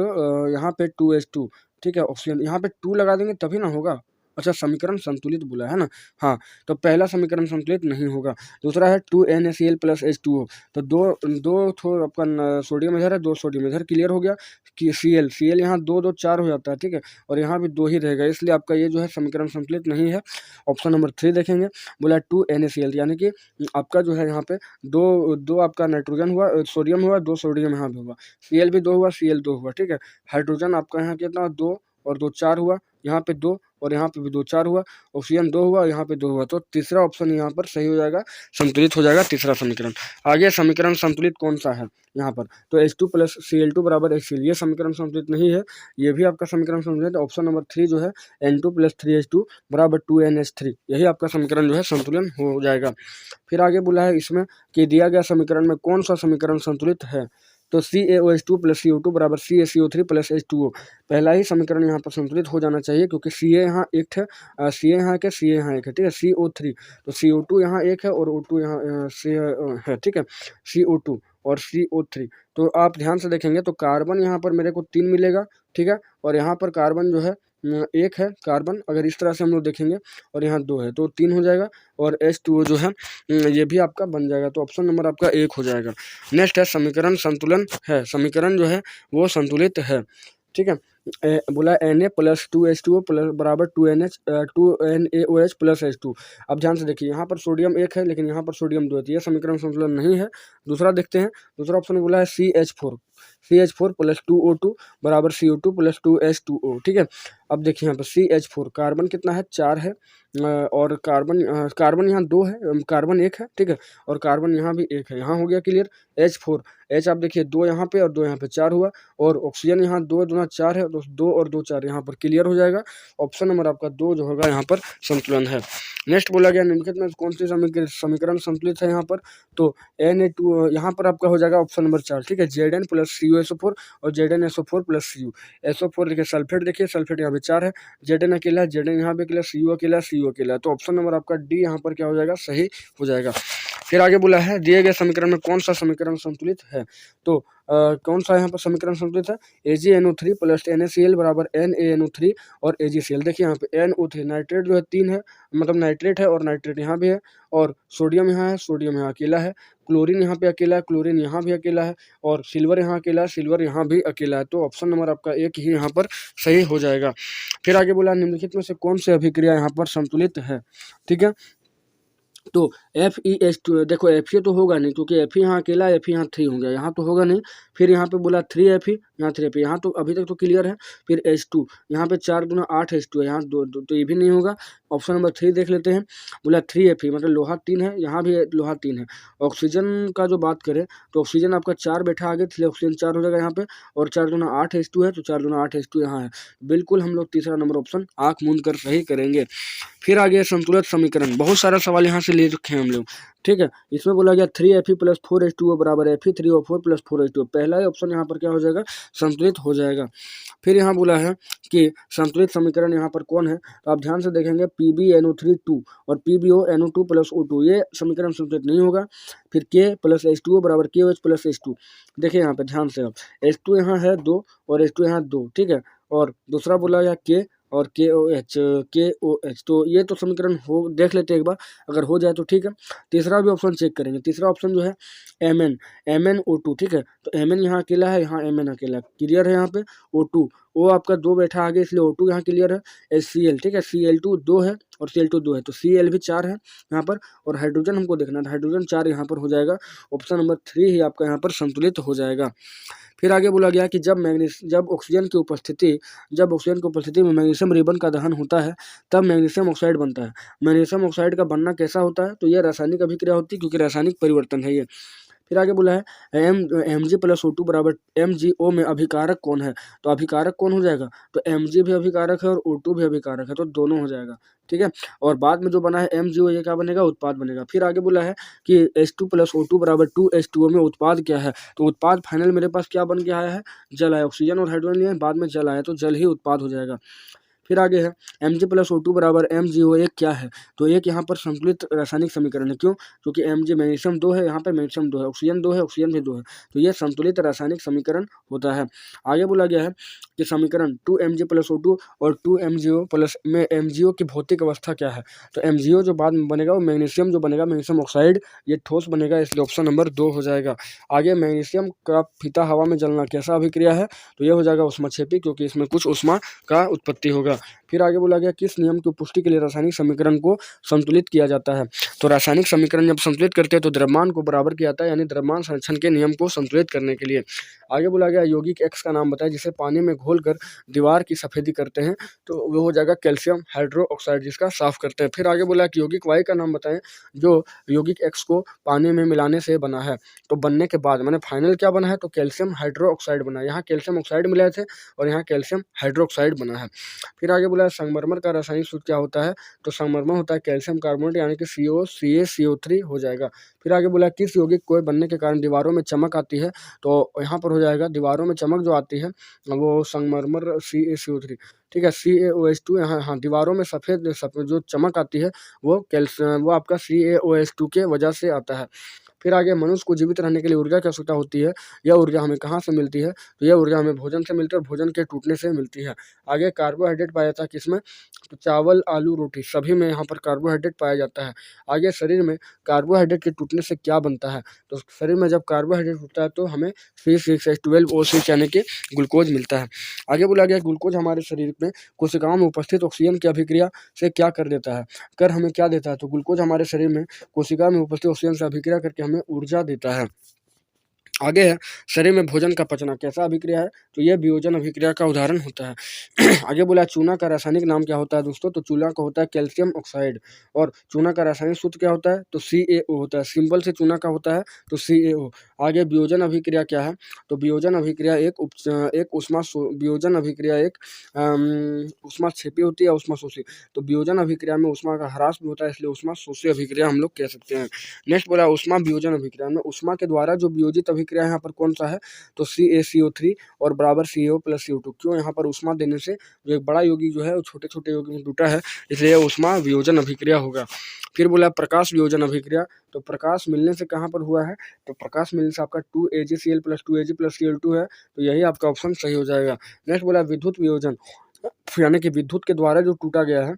यहाँ पे 2H2, ठीक है, ऑक्सीजन यहाँ पे 2 लगा देंगे तभी ना होगा। अच्छा, समीकरण संतुलित बोला है ना, हाँ, तो पहला समीकरण संतुलित नहीं होगा। दूसरा है 2NaCl + H2O, तो दो थो आपका सोडियम इधर है, 2 सोडियम इधर, क्लियर हो गया कि Cl यहाँ 2 2 4 हो जाता है, ठीक है, और यहाँ भी 2 ही रहेगा, इसलिए आपका ये जो है समीकरण संतुलित नहीं है। ऑप्शन नंबर 3 देखेंगे, बोला 2NaCl, यानी कि आपका जो है यहाँ पे दो आपका नाइट्रोजन हुआ, सोडियम हुआ, 2 सोडियम यहाँ भी हुआ, Cl भी 2 हुआ, Cl 2 हुआ, ठीक है, हाइड्रोजन आपका यहाँ कितना 2 और 2 4 हुआ, यहाँ पे 2 और यहाँ पे भी 2 4 हुआ, ऑक्सीजन 2 हुआ, यहाँ पे 2 हुआ, तो तीसरा ऑप्शन यहाँ पर सही हो जाएगा, संतुलित हो जाएगा तीसरा समीकरण। आगे समीकरण संतुलित कौन सा है यहाँ पर, तो H2 + Cl2 बराबर HCl, ये समीकरण संतुलित नहीं है, ये भी आपका समीकरण संतुलित। ऑप्शन नंबर 3 जो है N2 + 3H2 बराबर 2NH3, यही आपका समीकरण जो है संतुलन हो जाएगा। फिर आगे बोला है इसमें कि दिया गया समीकरण में कौन सा समीकरण संतुलित है, तो CaOH2 + CO2 बराबर CaCO3 + H2O, पहला ही समीकरण यहाँ पर संतुलित हो जाना चाहिए क्योंकि Ca यहाँ एक है, Ca यहाँ एक है, Ca यहाँ एक है, ठीक है, CO3, तो CO2 यहाँ एक है और O2 यहाँ है, ठीक है, CO2 और CO3, तो आप ध्यान से देखेंगे तो कार्बन यहाँ पर मेरे को 3 मिलेगा, ठीक है, और यहाँ पर कार्बन जो है एक है कार्बन, अगर इस तरह से हम लोग देखेंगे, और यहाँ 2 है तो 3 हो जाएगा, और H2O जो है ये भी आपका बन जाएगा, तो ऑप्शन नंबर आपका 1 हो जाएगा। नेक्स्ट है समीकरण संतुलन है, समीकरण जो है वो संतुलित है, ठीक है, बोला Na + 2H2O बराबर 2NaOH + H2। अब ध्यान से देखिए, यहाँ पर सोडियम एक है लेकिन यहाँ पर सोडियम 2 है, तो यह समीकरण संतुलन नहीं है। दूसरा देखते हैं, दूसरा ऑप्शन बोला है CH4 + 2O2 बराबर CO2 + 2H2O, ठीक है। अब देखिए यहाँ पर CH4, कार्बन कितना है 4 है, और कार्बन यहाँ 2 है, कार्बन 1 है, ठीक है, और कार्बन यहाँ भी 1 है, यहाँ हो गया क्लियर। H4, H आप देखिए 2 यहाँ पे और 2 यहाँ पे 4 हुआ, और ऑक्सीजन यहाँ 2 दूना 4 है, तो 2 और 2 4 यहाँ पर क्लियर हो जाएगा। ऑप्शन नंबर आपका 2 जो होगा यहाँ पर संतुलन है। नेक्स्ट बोला गया निम्नलिखित में कौन सी समीकरण संतुलित है यहाँ पर, तो Na2 यहाँ पर आपका हो जाएगा ऑप्शन नंबर 4, ठीक है, Zn + CuSO4 और ZnSO4 + Cu। SO4 देखिए, सल्फेट देखिए, सल्फेट यहाँ पे 4 है, Zn अकेला है, Zn यहाँ पे अकेला, Cu अकेला, Cu अकेला, तो ऑप्शन नंबर आपका डी यहाँ पर क्या हो जाएगा, सही हो जाएगा। फिर आगे बोला है दिए गए समीकरण में कौन सा समीकरण संतुलित है, तो कौन सा यहाँ पर समीकरण संतुलित है, AgNO3 + NaCl बराबर NaNO3 और AgCl। देखिए यहाँ पे NO3 नाइट्रेट जो है 3 है, मतलब नाइट्रेट है और नाइट्रेट यहाँ भी है, और सोडियम यहाँ है, सोडियम यहाँ अकेला है, क्लोरीन यहाँ पे अकेला है, क्लोरीन यहाँ भी अकेला है, और सिल्वर यहाँ अकेला है, सिल्वर यहाँ भी अकेला है, तो ऑप्शन नंबर आपका 1 ही यहाँ पर सही हो जाएगा। फिर आगे बोला निम्नलिखित में से कौन सी अभिक्रिया यहाँ पर संतुलित है, ठीक है, तो FeH2, देखो Fe तो होगा नहीं क्योंकि Fe यहाँ अकेला, Fe यहाँ 3 हो गया, यहाँ तो होगा नहीं। फिर यहाँ पे बोला 3Fe, यहाँ 3Fe, यहाँ तो अभी तक तो क्लियर है। फिर H2, यहाँ पे 4 दूना 8 H2 है, यहाँ 2 तो ये भी नहीं होगा। ऑप्शन नंबर 3 देख लेते हैं, बोला 3Fe, मतलब लोहा 3 है, यहाँ भी लोहा 3 है। ऑक्सीजन का जो बात करें तो ऑक्सीजन आपका 4 बैठा आगे, इसलिए ऑक्सीजन 4 हो जाएगा यहाँ पे, और 4 दूना 8 H2 है, तो 4 दूना 8 H2 यहाँ है। बिल्कुल हम लोग तीसरा नंबर ऑप्शन आँख मूंद कर सही करेंगे। फिर आगे संतुलित समीकरण, बहुत सारा सवाल यहाँ से ले रखे हैं हम लोग, ठीक है। इसमें बोला गया 3Fe + 4H2O बराबर Fe3O4 + 4H2O, पहला ही ऑप्शन यहाँ पर क्या हो जाएगा, संतुलित हो जाएगा। फिर यहाँ बोला है कि संतुलित समीकरण यहाँ पर कौन है, तो आप ध्यान से देखेंगे PbNO3 2 और PbONO2 + O2, ये समीकरण संतुलित नहीं होगा। फिर K + H2O बराबर KOH + H2, देखिए यहाँ पे ध्यान से, अब H2 यहाँ है 2 और H2 यहाँ 2, ठीक है, और दूसरा बोला गया K और KOH, तो ये तो समीकरण हो देख लेते हैं एक बार, अगर हो जाए तो ठीक है। तीसरा भी ऑप्शन चेक करेंगे, तीसरा ऑप्शन जो है MnO2, ठीक है, तो Mn यहाँ अकेला है, यहाँ Mn अकेला, क्लियर है। यहाँ पे O2 O आपका 2 बैठा आगे, इसलिए O2 यहाँ क्लियर है। HCl, ठीक है, Cl2 2 है और Cl2 2 है, तो Cl भी 4 है यहाँ पर, और हाइड्रोजन हमको देखना है, हाइड्रोजन 4 यहाँ पर हो जाएगा। ऑप्शन नंबर 3 ही आपका यहाँ पर संतुलित हो जाएगा। फिर आगे बोला गया कि जब ऑक्सीजन की उपस्थिति में मैग्नीशियम रिबन का दहन होता है तब मैग्नीशियम ऑक्साइड बनता है। मैग्नीशियम ऑक्साइड का बनना कैसा होता है? तो यह रासायनिक अभिक्रिया होती है, क्योंकि रासायनिक परिवर्तन है ये। फिर आगे बोला है Mg+O2 बराबर MgO में अभिकारक कौन है? तो अभिकारक कौन हो जाएगा? तो Mg भी अभिकारक है और O2 भी अभिकारक है, तो दोनों हो जाएगा, ठीक है। और बाद में जो बना है MgO, ये क्या बनेगा? उत्पाद बनेगा। फिर आगे बोला है कि H2+O2 बराबर 2H2O में उत्पाद क्या है? तो उत्पाद फाइनल मेरे पास क्या बन के आया है? जल आया। ऑक्सीजन और हाइड्रोजन लिए, बाद में जल आया, तो जल ही उत्पाद हो जाएगा। फिर आगे है Mg+O2 बराबर MgO, एक क्या है? तो एक यहाँ पर संतुलित रासायनिक समीकरण है। क्यों? क्योंकि Mg मैग्नीशियम 2 है, यहाँ पर मैग्नीशियम 2 है, ऑक्सीजन 2 है, ऑक्सीजन भी 2 है, तो ये संतुलित रासायनिक समीकरण होता है। आगे बोला गया है कि समीकरण 2Mg+O2 और 2MgO प्लस में MgO की भौतिक अवस्था क्या है? तो MgO जो बाद में बनेगा वो मैग्नीशियम जो बनेगा, मैग्नीशियम ऑक्साइड, ये ठोस बनेगा, इसलिए ऑप्शन नंबर 2 हो जाएगा। आगे मैग्नीशियम का फीता हवा में जलना कैसा अभिक्रिया है? तो ये हो जाएगा ऊष्माक्षेपी, क्योंकि इसमें कुछ ऊष्मा का उत्पत्ति होगा। फिर आगे बोला गया किस नियम की पुष्टि के लिए रासायनिक समीकरण को संतुलित किया जाता है? तो रासायनिक समीकरण जब संतुलित करते हैं तो द्रव्यमान को बराबर किया जाता है, यानी द्रव्यमान संरक्षण के नियम को संतुलित करने के लिए। आगे बोला गया यौगिक X का नाम बताएं जिसे पानी में घोलकर दीवार की सफेदी करते हैं, तो वो हो जाएगा कैल्शियम हाइड्रोक्साइड, जिसका साफ करते हैं। फिर आगे बोला कि यौगिक Y का नाम बताएं जो यौगिक X को पानी में मिलाने से बना है, तो बनने के बाद मैंने फाइनल क्या बना है? तो कैल्शियम हाइड्रोक्साइड बना है। यहाँ कैल्शियम ऑक्साइड मिलाए थे और यहाँ कैल्शियम हाइड्रोक्साइड बना है। फिर आगे बोला संगमरमर का रासायनिक सूत्र क्या होता है? तो संगमरमर होता है कैल्शियम कार्बोनेट, यानी कि CaCO3 हो जाएगा। फिर आगे बोला किस यौगिक को बनने के कारण दीवारों में चमक आती है? तो यहाँ पर हो जाएगा दीवारों में चमक जो आती है वो संगमरमर CaCO3, ठीक है। CaOH2 यहाँ, हाँ, दीवारों में सफ़ेद जो चमक आती है वो आपका CaOH2 के वजह से आता है। फिर आगे मनुष्य को जीवित रहने के लिए ऊर्जा की आवश्यकता होती है, यह ऊर्जा हमें कहाँ से मिलती है? तो यह ऊर्जा हमें भोजन से मिलती है और भोजन के टूटने से मिलती है। आगे कार्बोहाइड्रेट पाया जाता है किसमें? तो चावल, आलू, रोटी, सभी में यहाँ पर कार्बोहाइड्रेट पाया जाता है। आगे शरीर में कार्बोहाइड्रेट के टूटने से क्या बनता है? तो शरीर में जब कार्बोहाइड्रेट टूटता है तो हमें C6H12O6 यानी कि ग्लूकोज मिलता है। आगे बोला गया ग्लूकोज हमारे शरीर में कोशिकाओं में उपस्थित ऑक्सीजन की अभिक्रिया से क्या कर देता है? कर हमें क्या देता है? तो ग्लूकोज हमारे शरीर में कोशिका में उपस्थित ऑक्सीजन से अभिक्रिया करके हमें ऊर्जा देता है। आगे है शरीर में भोजन का पचना कैसा अभिक्रिया है? तो यह वियोजन अभिक्रिया का उदाहरण होता है। आगे बोला चूना का रासायनिक नाम क्या होता है दोस्तों? तो चूना का होता है कैल्शियम ऑक्साइड, और चूना का रासायनिक सूत्र क्या होता है? तो CaO होता है। सिंपल से चूना का होता है तो CaO। आगे वियोजन अभिक्रिया क्या है? तो वियोजन अभिक्रिया एक ऊष्माक्षेपी होती है, ऊष्माशोषी। तो वियोजन अभिक्रिया में ऊष्मा का ह्रास भी होता है, इसलिए ऊष्माशोषी अभिक्रिया हम लोग कह सकते हैं। नेक्स्ट बोला ऊष्मा वियोजन अभिक्रिया में ऊष्मा के द्वारा जो वियोजित अभिक्रिया यहाँ पर कौन सा है? तो CaCO3 और बराबर CaO+CO2। क्यों? यहाँ पर ऊष्मा देने से जो एक बड़ा यौगिक जो है वो छोटे छोटे यौगिक में टूटा है, इसलिए ऊष्मा वियोजन अभिक्रिया होगा। फिर बोला प्रकाश वियोजन अभिक्रिया, तो प्रकाश मिलने से कहाँ पर हुआ है? तो प्रकाश मिलने से आपका 2AgCl + 2Ag+Cl2 है, तो यही आपका ऑप्शन सही हो जाएगा। नेक्स्ट बोला विद्युत वियोजन, यानी कि विद्युत के द्वारा जो टूटा गया है,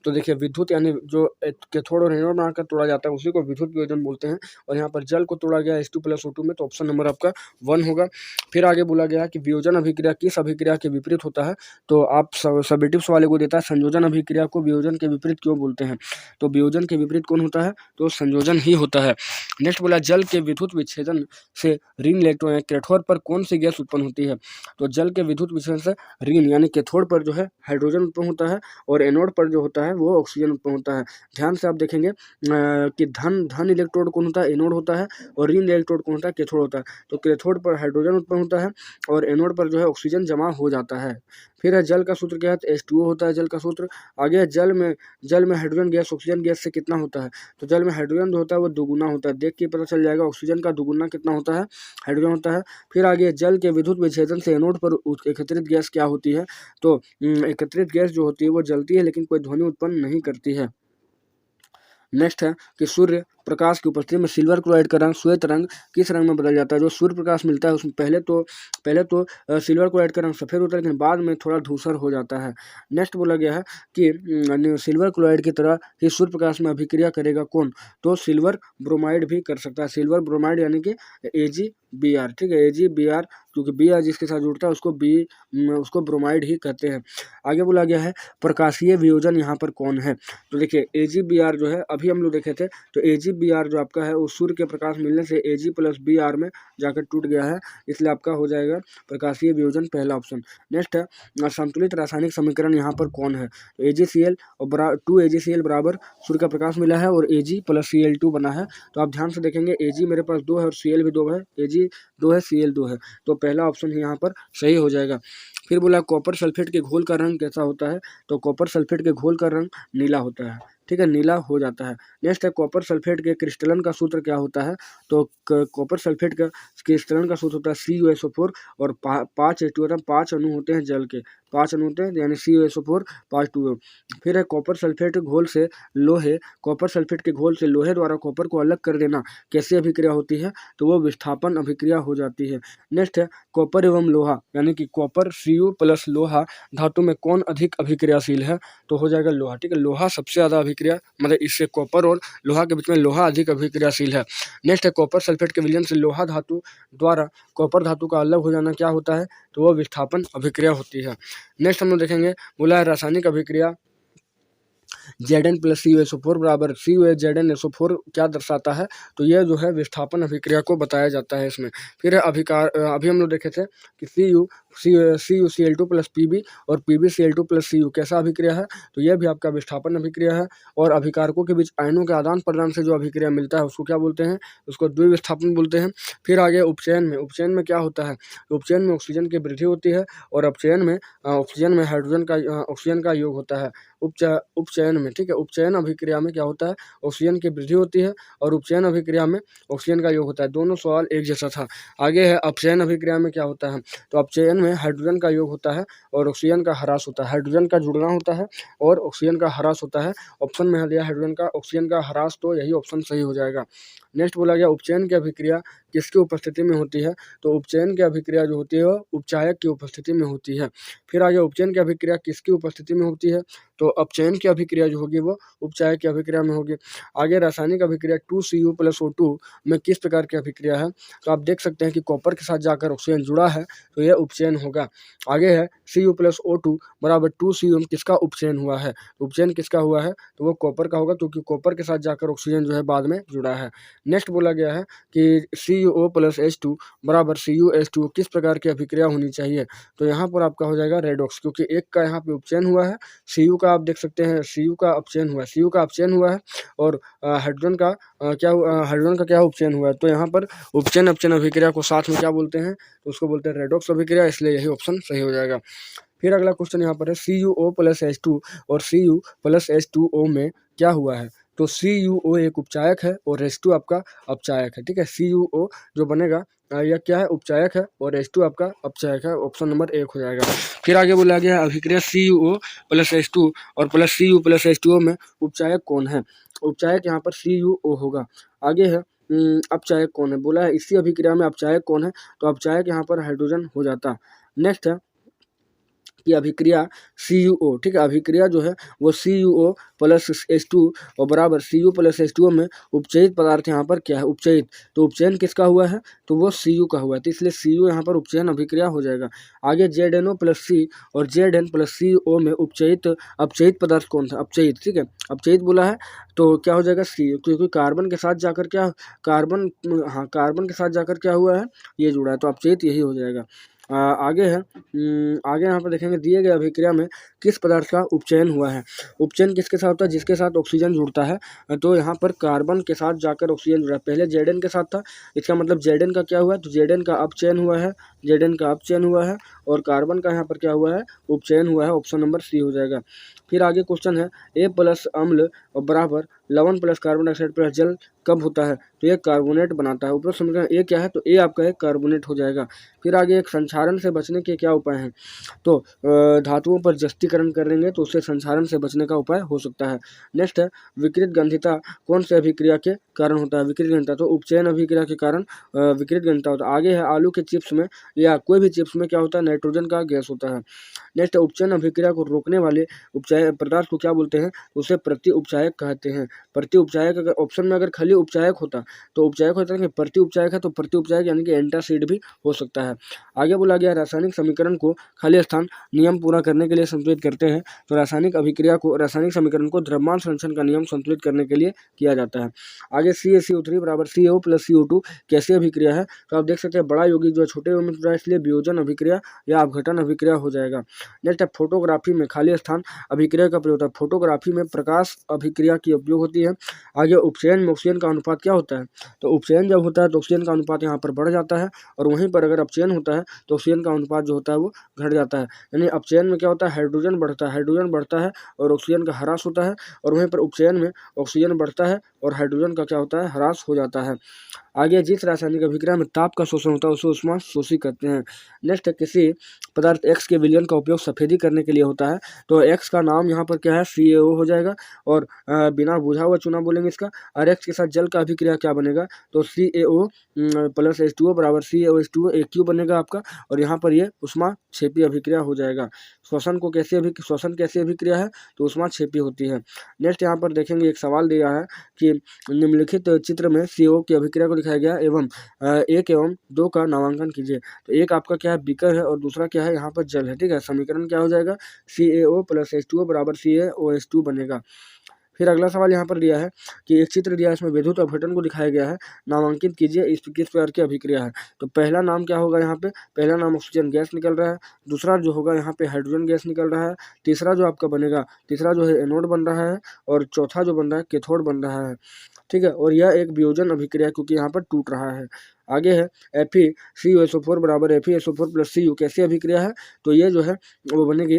तो देखिए विद्युत यानी जो कैथोड और एनोड बनाकर तोड़ा जाता है उसी को विद्युत वियोजन बोलते हैं, और यहाँ पर जल को तोड़ा गया H2+O2 में, तो ऑप्शन नंबर आपका 1 होगा। फिर आगे बोला गया कि वियोजन अभिक्रिया किस अभिक्रिया के विपरीत होता है? तो आप सबेटिव्स वाले को देता है संयोजन अभिक्रिया को वियोजन के विपरीत क्यों बोलते हैं? तो वियोजन के विपरीत कौन होता है? तो संयोजन ही होता है। नेक्स्ट बोला जल के विद्युत विच्छेदन से ऋण इलेक्ट्रॉन कैथोड पर कौन सी गैस उत्पन्न होती है? तो जल के विद्युत विच्छेदन से ऋण यानी कैथोड पर जो है हाइड्रोजन उत्पन्न होता है और एनोड पर जो होता है वो ऑक्सीजन उत्पन्न होता है। ध्यान से आप देखेंगे कि धन इलेक्ट्रोड कौन होता है? एनोड होता है, और ऋण इलेक्ट्रोड कौन होता है? कैथोड होता है। तो कैथोड पर हाइड्रोजन उत्पन्न होता है और एनोड पर जो है ऑक्सीजन जमा हो जाता है। फिर है जल का सूत्र क्या है? तो H2O होता है जल का सूत्र। आगे है जल में हाइड्रोजन गैस ऑक्सीजन गैस से कितना होता है? तो जल में हाइड्रोजन जो होता है वो दुगुना होता है, देख के पता चल जाएगा, ऑक्सीजन का दुगुना कितना होता है? हाइड्रोजन होता है। फिर आगे जल के विद्युत विच्छेदन से एनोड पर एकत्रित गैस क्या होती है? तो एकत्रित गैस जो होती है वो जलती है लेकिन कोई ध्वनि उत्पन्न नहीं करती है। नेक्स्ट है कि सूर्य प्रकाश की उपस्थिति में सिल्वर क्लोराइड का रंग श्वेत रंग किस रंग में बदल जाता है? जो सूर्य प्रकाश मिलता है उसमें पहले तो सिल्वर क्लोराइड का रंग सफ़ेद होता है, लेकिन बाद में थोड़ा धूसर हो जाता है। नेक्स्ट बोला गया है कि सिल्वर क्लोराइड की तरह ही सूर्य प्रकाश में अभिक्रिया करेगा कौन? तो सिल्वर ब्रोमाइड भी कर सकता है। सिल्वर ब्रोमाइड यानी कि AgBr, ठीक है, AgBr, क्योंकि Br जिसके साथ जुड़ता है उसको ब्रोमाइड ही कहते हैं। आगे बोला गया है प्रकाशीय वियोजन यहाँ पर कौन है? तो देखिए AgBr जो है अभी हम लोग देखे थे, तो AgBr जो आपका है वो सूर्य के प्रकाश मिलने से Ag + Br में जाकर टूट गया है, इसलिए आपका हो जाएगा प्रकाशीय वियोजन पहला ऑप्शन। नेक्स्ट है संतुलित रासायनिक समीकरण यहाँ पर कौन है? AgCl और 2AgCl बराबर सूर्य का प्रकाश मिला है और Ag + Cl2 बना है। तो आप ध्यान से देखेंगे Ag मेरे पास 2 है और Cl भी 2 है, Ag 2 है, Cl 2 है, तो पहला ऑप्शन यहाँ पर सही हो जाएगा। फिर बोला कॉपर सल्फेट के घोल का रंग कैसा होता है? तो कॉपर सल्फेट के घोल का रंग नीला होता है, ठीक है, नीला हो जाता है। नेक्स्ट है कॉपर सल्फेट के क्रिस्टलन का सूत्र क्या होता है? तो कॉपर सल्फेट का क्रिस्टलन का सूत्र होता है CuSO4 और 5 H2O, 5 अणु होते हैं जल के, 5 अणु होते हैं यानी CuSO4 5 फिर है कॉपर सल्फेट घोल से लोहे द्वारा कॉपर को अलग कर देना कैसे अभिक्रिया होती है? तो वो विस्थापन अभिक्रिया हो जाती है। नेक्स्ट है कॉपर एवं लोहा यानी कि कॉपर Cu + लोहा धातु में कौन अधिक अभिक्रियाशील है? तो हो जाएगा लोहा, ठीक है, लोहा सबसे ज़्यादा अभिक्रिया, मतलब इससे कॉपर और लोहा के बीच में लोहा अधिक अभिक्रियाशील है। नेक्स्ट है कॉपर सल्फेट के विलयन से लोहा धातु द्वारा कॉपर धातु का अलग हो जाना क्या होता है? तो वो विस्थापन अभिक्रिया होती है। नेक्स्ट हम लोग देखेंगे, बोला है रासायनिक अभिक्रिया Zn + CuSO4 बराबर CuZnSO4 क्या दर्शाता है? तो यह जो है विस्थापन अभिक्रिया को बताया जाता है इसमें। फिर है अभी हम लोग देखे थे कि CuCl2 + Pb और PbCl2 + Cu कैसा अभिक्रिया है? तो यह भी आपका विस्थापन अभिक्रिया है। और अभिकारकों के बीच आयनों के आदान प्रदान से जो अभिक्रिया मिलता है उसको क्या बोलते हैं? उसको द्विविस्थापन बोलते हैं। फिर आगे उपचयन में क्या होता है? उपचयन में ऑक्सीजन की वृद्धि होती है और अपचयन में ऑक्सीजन में ऑक्सीजन का योग होता है उपचयन में, ठीक है, उपचयन अभिक्रिया में क्या होता है? ऑक्सीजन की वृद्धि होती है और उपचयन अभिक्रिया में ऑक्सीजन का योग होता है। दोनों सवाल एक जैसा था। आगे है अपचयन अभिक्रिया में क्या होता है? तो अपचयन में हाइड्रोजन का योग होता है और ऑक्सीजन का ह्रास होता है, हाइड्रोजन का जुड़ना होता है और ऑक्सीजन का ह्रास होता है। ऑप्शन में दिया हाइड्रोजन का ऑक्सीजन का ह्रास, तो यही ऑप्शन सही हो जाएगा। नेक्स्ट बोला गया उपचयन की अभिक्रिया किसकी उपस्थिति में होती है? तो उपचयन की अभिक्रिया जो होती है वो उपचायक की उपस्थिति में होती है। फिर आगे उपचयन की अभिक्रिया किसकी उपस्थिति में होती है? तो अपचयन की अभिक्रिया जो होगी वो उपचायक की अभिक्रिया में होगी। आगे रासायनिक अभिक्रिया 2Cu + O2 में किस प्रकार की अभिक्रिया है? तो आप देख सकते हैं कि कॉपर के साथ जाकर ऑक्सीजन जुड़ा है, तो यह उपचयन होगा। आगे है Cu + O2 बराबर 2Cu में किसका उपचयन हुआ है? उपचयन किसका हुआ है? तो वो कॉपर का होगा, क्योंकि कॉपर के साथ जाकर ऑक्सीजन जो है बाद में जुड़ा है। नेक्स्ट बोला गया है कि CuO + H2 बराबर CuH2 किस प्रकार की अभिक्रिया होनी चाहिए? तो यहाँ पर आपका हो जाएगा रेडॉक्स, क्योंकि एक का यहाँ पे उपचयन हुआ है, Cu का आप देख सकते हैं Cu का अपचयन हुआ है और हाइड्रोजन का क्या उपचयन हुआ है? तो यहाँ पर उपचयन अपचयन अभिक्रिया को साथ में क्या बोलते हैं? तो उसको बोलते हैं रेडॉक्स अभिक्रिया, इसलिए यही ऑप्शन सही हो जाएगा। फिर अगला क्वेश्चन यहाँ पर है CuO + H2 और Cu + H2O में क्या हुआ है? तो CuO एक उपचायक है और H2 आपका अपचायक है, ठीक है, CuO जो बनेगा यह क्या है? उपचायक है और H2 आपका अपचायक है, ऑप्शन नंबर 1 हो जाएगा। फिर आगे बोला गया अभिक्रिया CuO + H2 और Cu + H2O में उपचायक कौन है? उपचायक यहाँ पर CuO होगा। आगे है अपचायक कौन है? बोला है इसी अभिक्रिया में अपचायक कौन है? तो अपचायक यहाँ पर हाइड्रोजन हो जाता। नेक्स्ट है कि अभिक्रिया CuO, ठीक है, अभिक्रिया जो है वो CuO + H2 और बराबर Cu + H2O में उपचयित पदार्थ यहाँ पर क्या है? उपचयित, तो उपचयन किसका हुआ है? तो वो Cu का हुआ है, तो इसलिए Cu यहाँ पर उपचयन अभिक्रिया हो जाएगा। आगे ZnO + C और Zn + CO में अपचयित पदार्थ कौन था? अपचयित, ठीक है, अपचयित बोला है तो क्या हो जाएगा? C, क्योंकि कार्बन के साथ जाकर क्या हुआ है? ये जुड़ा है, तो अपचयित यही हो जाएगा। आगे है आगे यहाँ पर देखेंगे दिए गए अभिक्रिया में किस पदार्थ का उपचयन हुआ है? उपचयन किसके साथ होता है? जिसके साथ ऑक्सीजन जुड़ता है, तो यहाँ पर कार्बन के साथ जाकर ऑक्सीजन जुड़ा है। पहले Zn के साथ था, इसका मतलब Zn का क्या हुआ है? तो Zn का अपचयन हुआ है और कार्बन का यहाँ पर क्या हुआ है? उपचयन हुआ है, ऑप्शन नंबर C हो जाएगा। फिर आगे क्वेश्चन है ए प्लस अम्ल और बराबर लवण प्लस कार्बन डाइऑक्साइड प्लस जल कब होता है? तो ये कार्बोनेट बनाता है। ऊपर समीकरण ए क्या है? तो ए आपका एक कार्बोनेट हो जाएगा। फिर आगे एक संक्षारण से बचने के क्या उपाय हैं? तो धातुओं पर जस्तीकरण करेंगे तो उससे संक्षारण से बचने का उपाय हो सकता है। नेक्स्ट है विकृत गंधिता कौन से अभिक्रिया के कारण होता है? विकृत गंधिता तो उपचयन अभिक्रिया के कारण विकृत गंधिता होता है। आगे है आलू के चिप्स में या कोई भी चिप्स में क्या होता है? नाइट्रोजन का गैस होता है। नेक्स्ट उपचयन अभिक्रिया को रोकने वाले उपचाय पदार्थ को क्या बोलते हैं? उसे प्रति उपचायक कहते हैं। प्रति उपचायक अगर ऑप्शन में अगर खाली उपचायक होता तो उपचायक होता है कि प्रति उपचायक है तो प्रति उपचायक यानी कि एंटासिड भी हो सकता है। आगे बोला गया रासायनिक समीकरण को खाली स्थान नियम पूरा करने के लिए संतुलित करते हैं। तो रासायनिक अभिक्रिया को रासायनिक समीकरण को द्रव्यमान संरक्षण का नियम संतुलित करने के लिए किया जाता है। आगे CaCO3 बराबर CaO प्लस CO2 कैसी अभिक्रिया है? तो आप देख सकते हैं बड़ा यौगिक जो है छोटे यौगिक में जुड़ा है इसलिए वियोजन अभिक्रिया या अपघटन अभिक्रिया हो जाएगा। नेक्स्ट है फोटोग्राफी में खाली स्थान अभिक्रिया का प्रयोग होता है। फोटोग्राफी में प्रकाश अभिक्रिया की उपयोग होती है। आगे उपचयन में ऑक्सीजन का अनुपात क्या होता है? तो उपचयन जब होता है तो ऑक्सीजन का अनुपात यहाँ पर बढ़ जाता है और वहीं पर अगर अपचयन होता है तो ऑक्सीजन का अनुपात जो होता है वो घट जाता है। यानी अपचयन में क्या होता है? हाइड्रोजन बढ़ता है और ऑक्सीजन का ह्रास होता है और वहीं पर उपचयन में ऑक्सीजन बढ़ता है और हाइड्रोजन का क्या होता है? ह्रास हो जाता है। आगे जिस रासायनिक अभिक्रिया में ताप का शोषण होता है उसे ऊष्मा शोषी कहते हैं। नेक्स्ट है किसी पदार्थ X के विलयन का उपयोग सफेदी करने के लिए होता है। तो X का नाम यहाँ पर क्या है? CaO हो जाएगा और बिना बुझा हुआ चूना बोलेंगे इसका। और X के साथ जल का अभिक्रिया क्या बनेगा? तो CaO प्लस H2O बराबर CaOH2O AQ बनेगा आपका और यहाँ पर ये ऊष्माक्षेपी अभिक्रिया हो जाएगा। श्वसन कैसी अभिक्रिया है? तो ऊष्माक्षेपी होती है। नेक्स्ट यहाँ पर देखेंगे एक सवाल दिया है कि निम्नलिखित चित्र में CO की अभिक्रिया को दिखाया गया एवं 1 एवं 2 का नामांकन कीजिए। तो एक आपका क्या है? बीकर है और दूसरा क्या है? यहाँ पर जल है। ठीक है, समीकरण क्या हो जाएगा? CaO प्लस H2O बराबर CaOH2 बनेगा। फिर अगला सवाल यहाँ पर दिया है कि एक चित्र दिया है इसमें विद्युत अपघटन को दिखाया गया है, नामांकित कीजिए इस किस प्रकार की अभिक्रिया है। तो पहला नाम क्या होगा? यहाँ पे पहला नाम ऑक्सीजन गैस निकल रहा है, दूसरा जो होगा यहाँ पे हाइड्रोजन गैस निकल रहा है, तीसरा जो आपका बनेगा तीसरा जो है एनोड बन रहा है और चौथा जो बन रहा है कैथोड बन रहा है। ठीक है, और यह एक वियोजन अभिक्रिया क्योंकि यहाँ पर टूट रहा है। आगे है FeCuSO4 बराबर FeSO4 प्लस Cu कैसी अभिक्रिया है? तो ये जो है वो बनेगी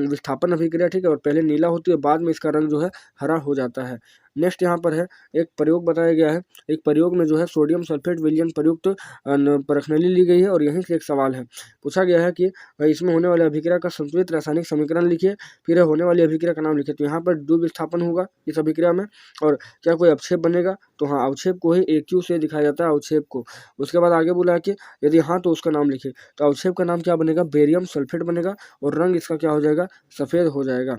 विस्थापन अभिक्रिया। ठीक है, और पहले नीला होती है बाद में इसका रंग जो है हरा हो जाता है। नेक्स्ट यहाँ पर है एक प्रयोग बताया गया है। एक प्रयोग में जो है सोडियम सल्फेट विलयन प्रयुक्त परखनली ली गई है और यहीं से एक सवाल है पूछा गया है कि इसमें होने वाली अभिक्रिया का संतुलित रासायनिक समीकरण लिखिए, फिर होने वाली अभिक्रिया का नाम लिखिए। तो यहाँ पर द्विविस्थापन होगा इस अभिक्रिया में और क्या कोई अवक्षेप बनेगा? तो हाँ, अवक्षेप को ही AQ से दिखाया जाता है, अवक्षेप को। उसके बाद आगे बोला कि यदि हाँ तो उसका नाम लिखिए। तो अवक्षेप का नाम क्या बनेगा? बेरियम सल्फेट बनेगा और रंग इसका क्या हो जाएगा? सफ़ेद हो जाएगा।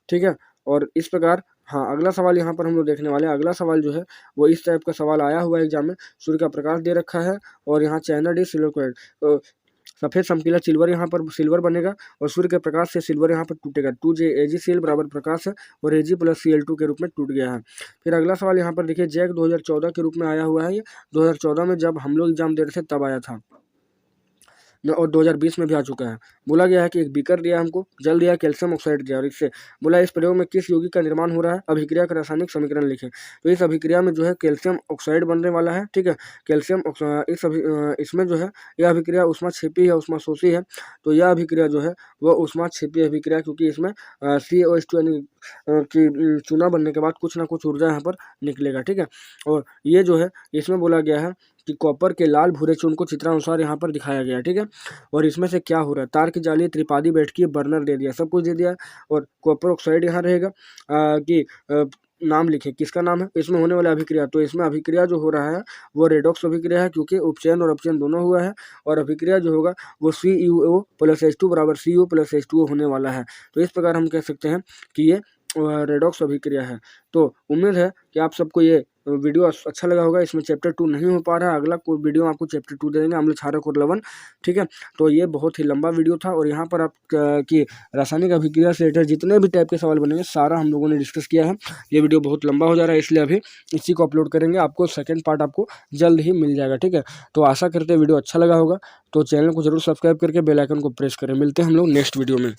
ठीक है, और इस प्रकार हाँ, अगला सवाल यहाँ पर हम लोग देखने वाले हैं। अगला सवाल जो है वो इस टाइप का सवाल आया हुआ है एग्जाम में। सूर्य का प्रकाश दे रखा है और यहाँ चाइना सिल्वर क्लोराइड, तो सफ़ेद चमकीला सिल्वर यहाँ पर सिल्वर बनेगा और सूर्य के प्रकाश से सिल्वर यहाँ पर टूटेगा। 2AgCl बराबर प्रकाश है और Ag प्लस Cl2 के रूप में टूट गया है। फिर अगला सवाल यहाँ पर देखिए जैक 2014 के रूप में आया हुआ है। ये 2014 में जब हम लोग एग्जाम दे रहे थे तब आया था और 2020 में भी आ चुका है। बोला गया है कि एक बीकर दिया हमको, जल दिया, कैल्शियम ऑक्साइड दिया और इससे बोला इस प्रयोग में किस यौगिक का निर्माण हो रहा है? अभिक्रिया का रासायनिक समीकरण लिखें। तो इस अभिक्रिया में जो है कैल्शियम ऑक्साइड बनने वाला है। ठीक है, कैल्शियम इसमें जो है यह अभिक्रिया ऊष्माक्षेपी है, ऊष्माशोषी है। तो यह अभिक्रिया जो है वह ऊष्माक्षेपी अभिक्रिया क्योंकि इसमें CaOH2 यानी कि चूना बनने के बाद कुछ ना कुछ ऊर्जा यहाँ पर निकलेगा। ठीक है, और ये जो है इसमें बोला गया है कि कॉपर के लाल भूरे चूर्ण को चित्रानुसार यहाँ पर दिखाया गया है। ठीक है, और इसमें से क्या हो रहा है? तार की जाली, त्रिपादी बैठकी, बर्नर दे दिया, सब कुछ दे दिया और कॉपर ऑक्साइड यहाँ रहेगा कि नाम लिखे, किसका नाम है? इसमें होने वाला अभिक्रिया, तो इसमें अभिक्रिया जो हो रहा है वो रेडॉक्स अभिक्रिया है क्योंकि उपचयन और अपचयन दोनों हुआ है और अभिक्रिया जो होगा वो CuO प्लस H2 बराबर Cu प्लस H2O होने वाला है। तो इस प्रकार हम कह सकते हैं कि ये रेडॉक्स अभिक्रिया है। तो उम्मीद है कि आप सबको ये वीडियो अच्छा लगा होगा। इसमें चैप्टर 2 नहीं हो पा रहा है, अगला कोई वीडियो आपको चैप्टर 2 दे देंगे, अम्ल क्षारक और लवण। ठीक है, तो ये बहुत ही लंबा वीडियो था और यहाँ पर आप की रासायनिक अभिक्रिया से रिलेटेड जितने भी टाइप के सवाल बनेंगे सारा हम लोगों ने डिस्कस किया है। ये वीडियो बहुत लंबा हो जा रहा है इसलिए अभी इसी को अपलोड करेंगे, आपको सेकेंड पार्ट आपको जल्द ही मिल जाएगा। ठीक है, तो आशा करते हैं वीडियो अच्छा लगा होगा, तो चैनल को जरूर सब्सक्राइब करके बेल आइकन को प्रेस करें। मिलते हैं हम लोग नेक्स्ट वीडियो में।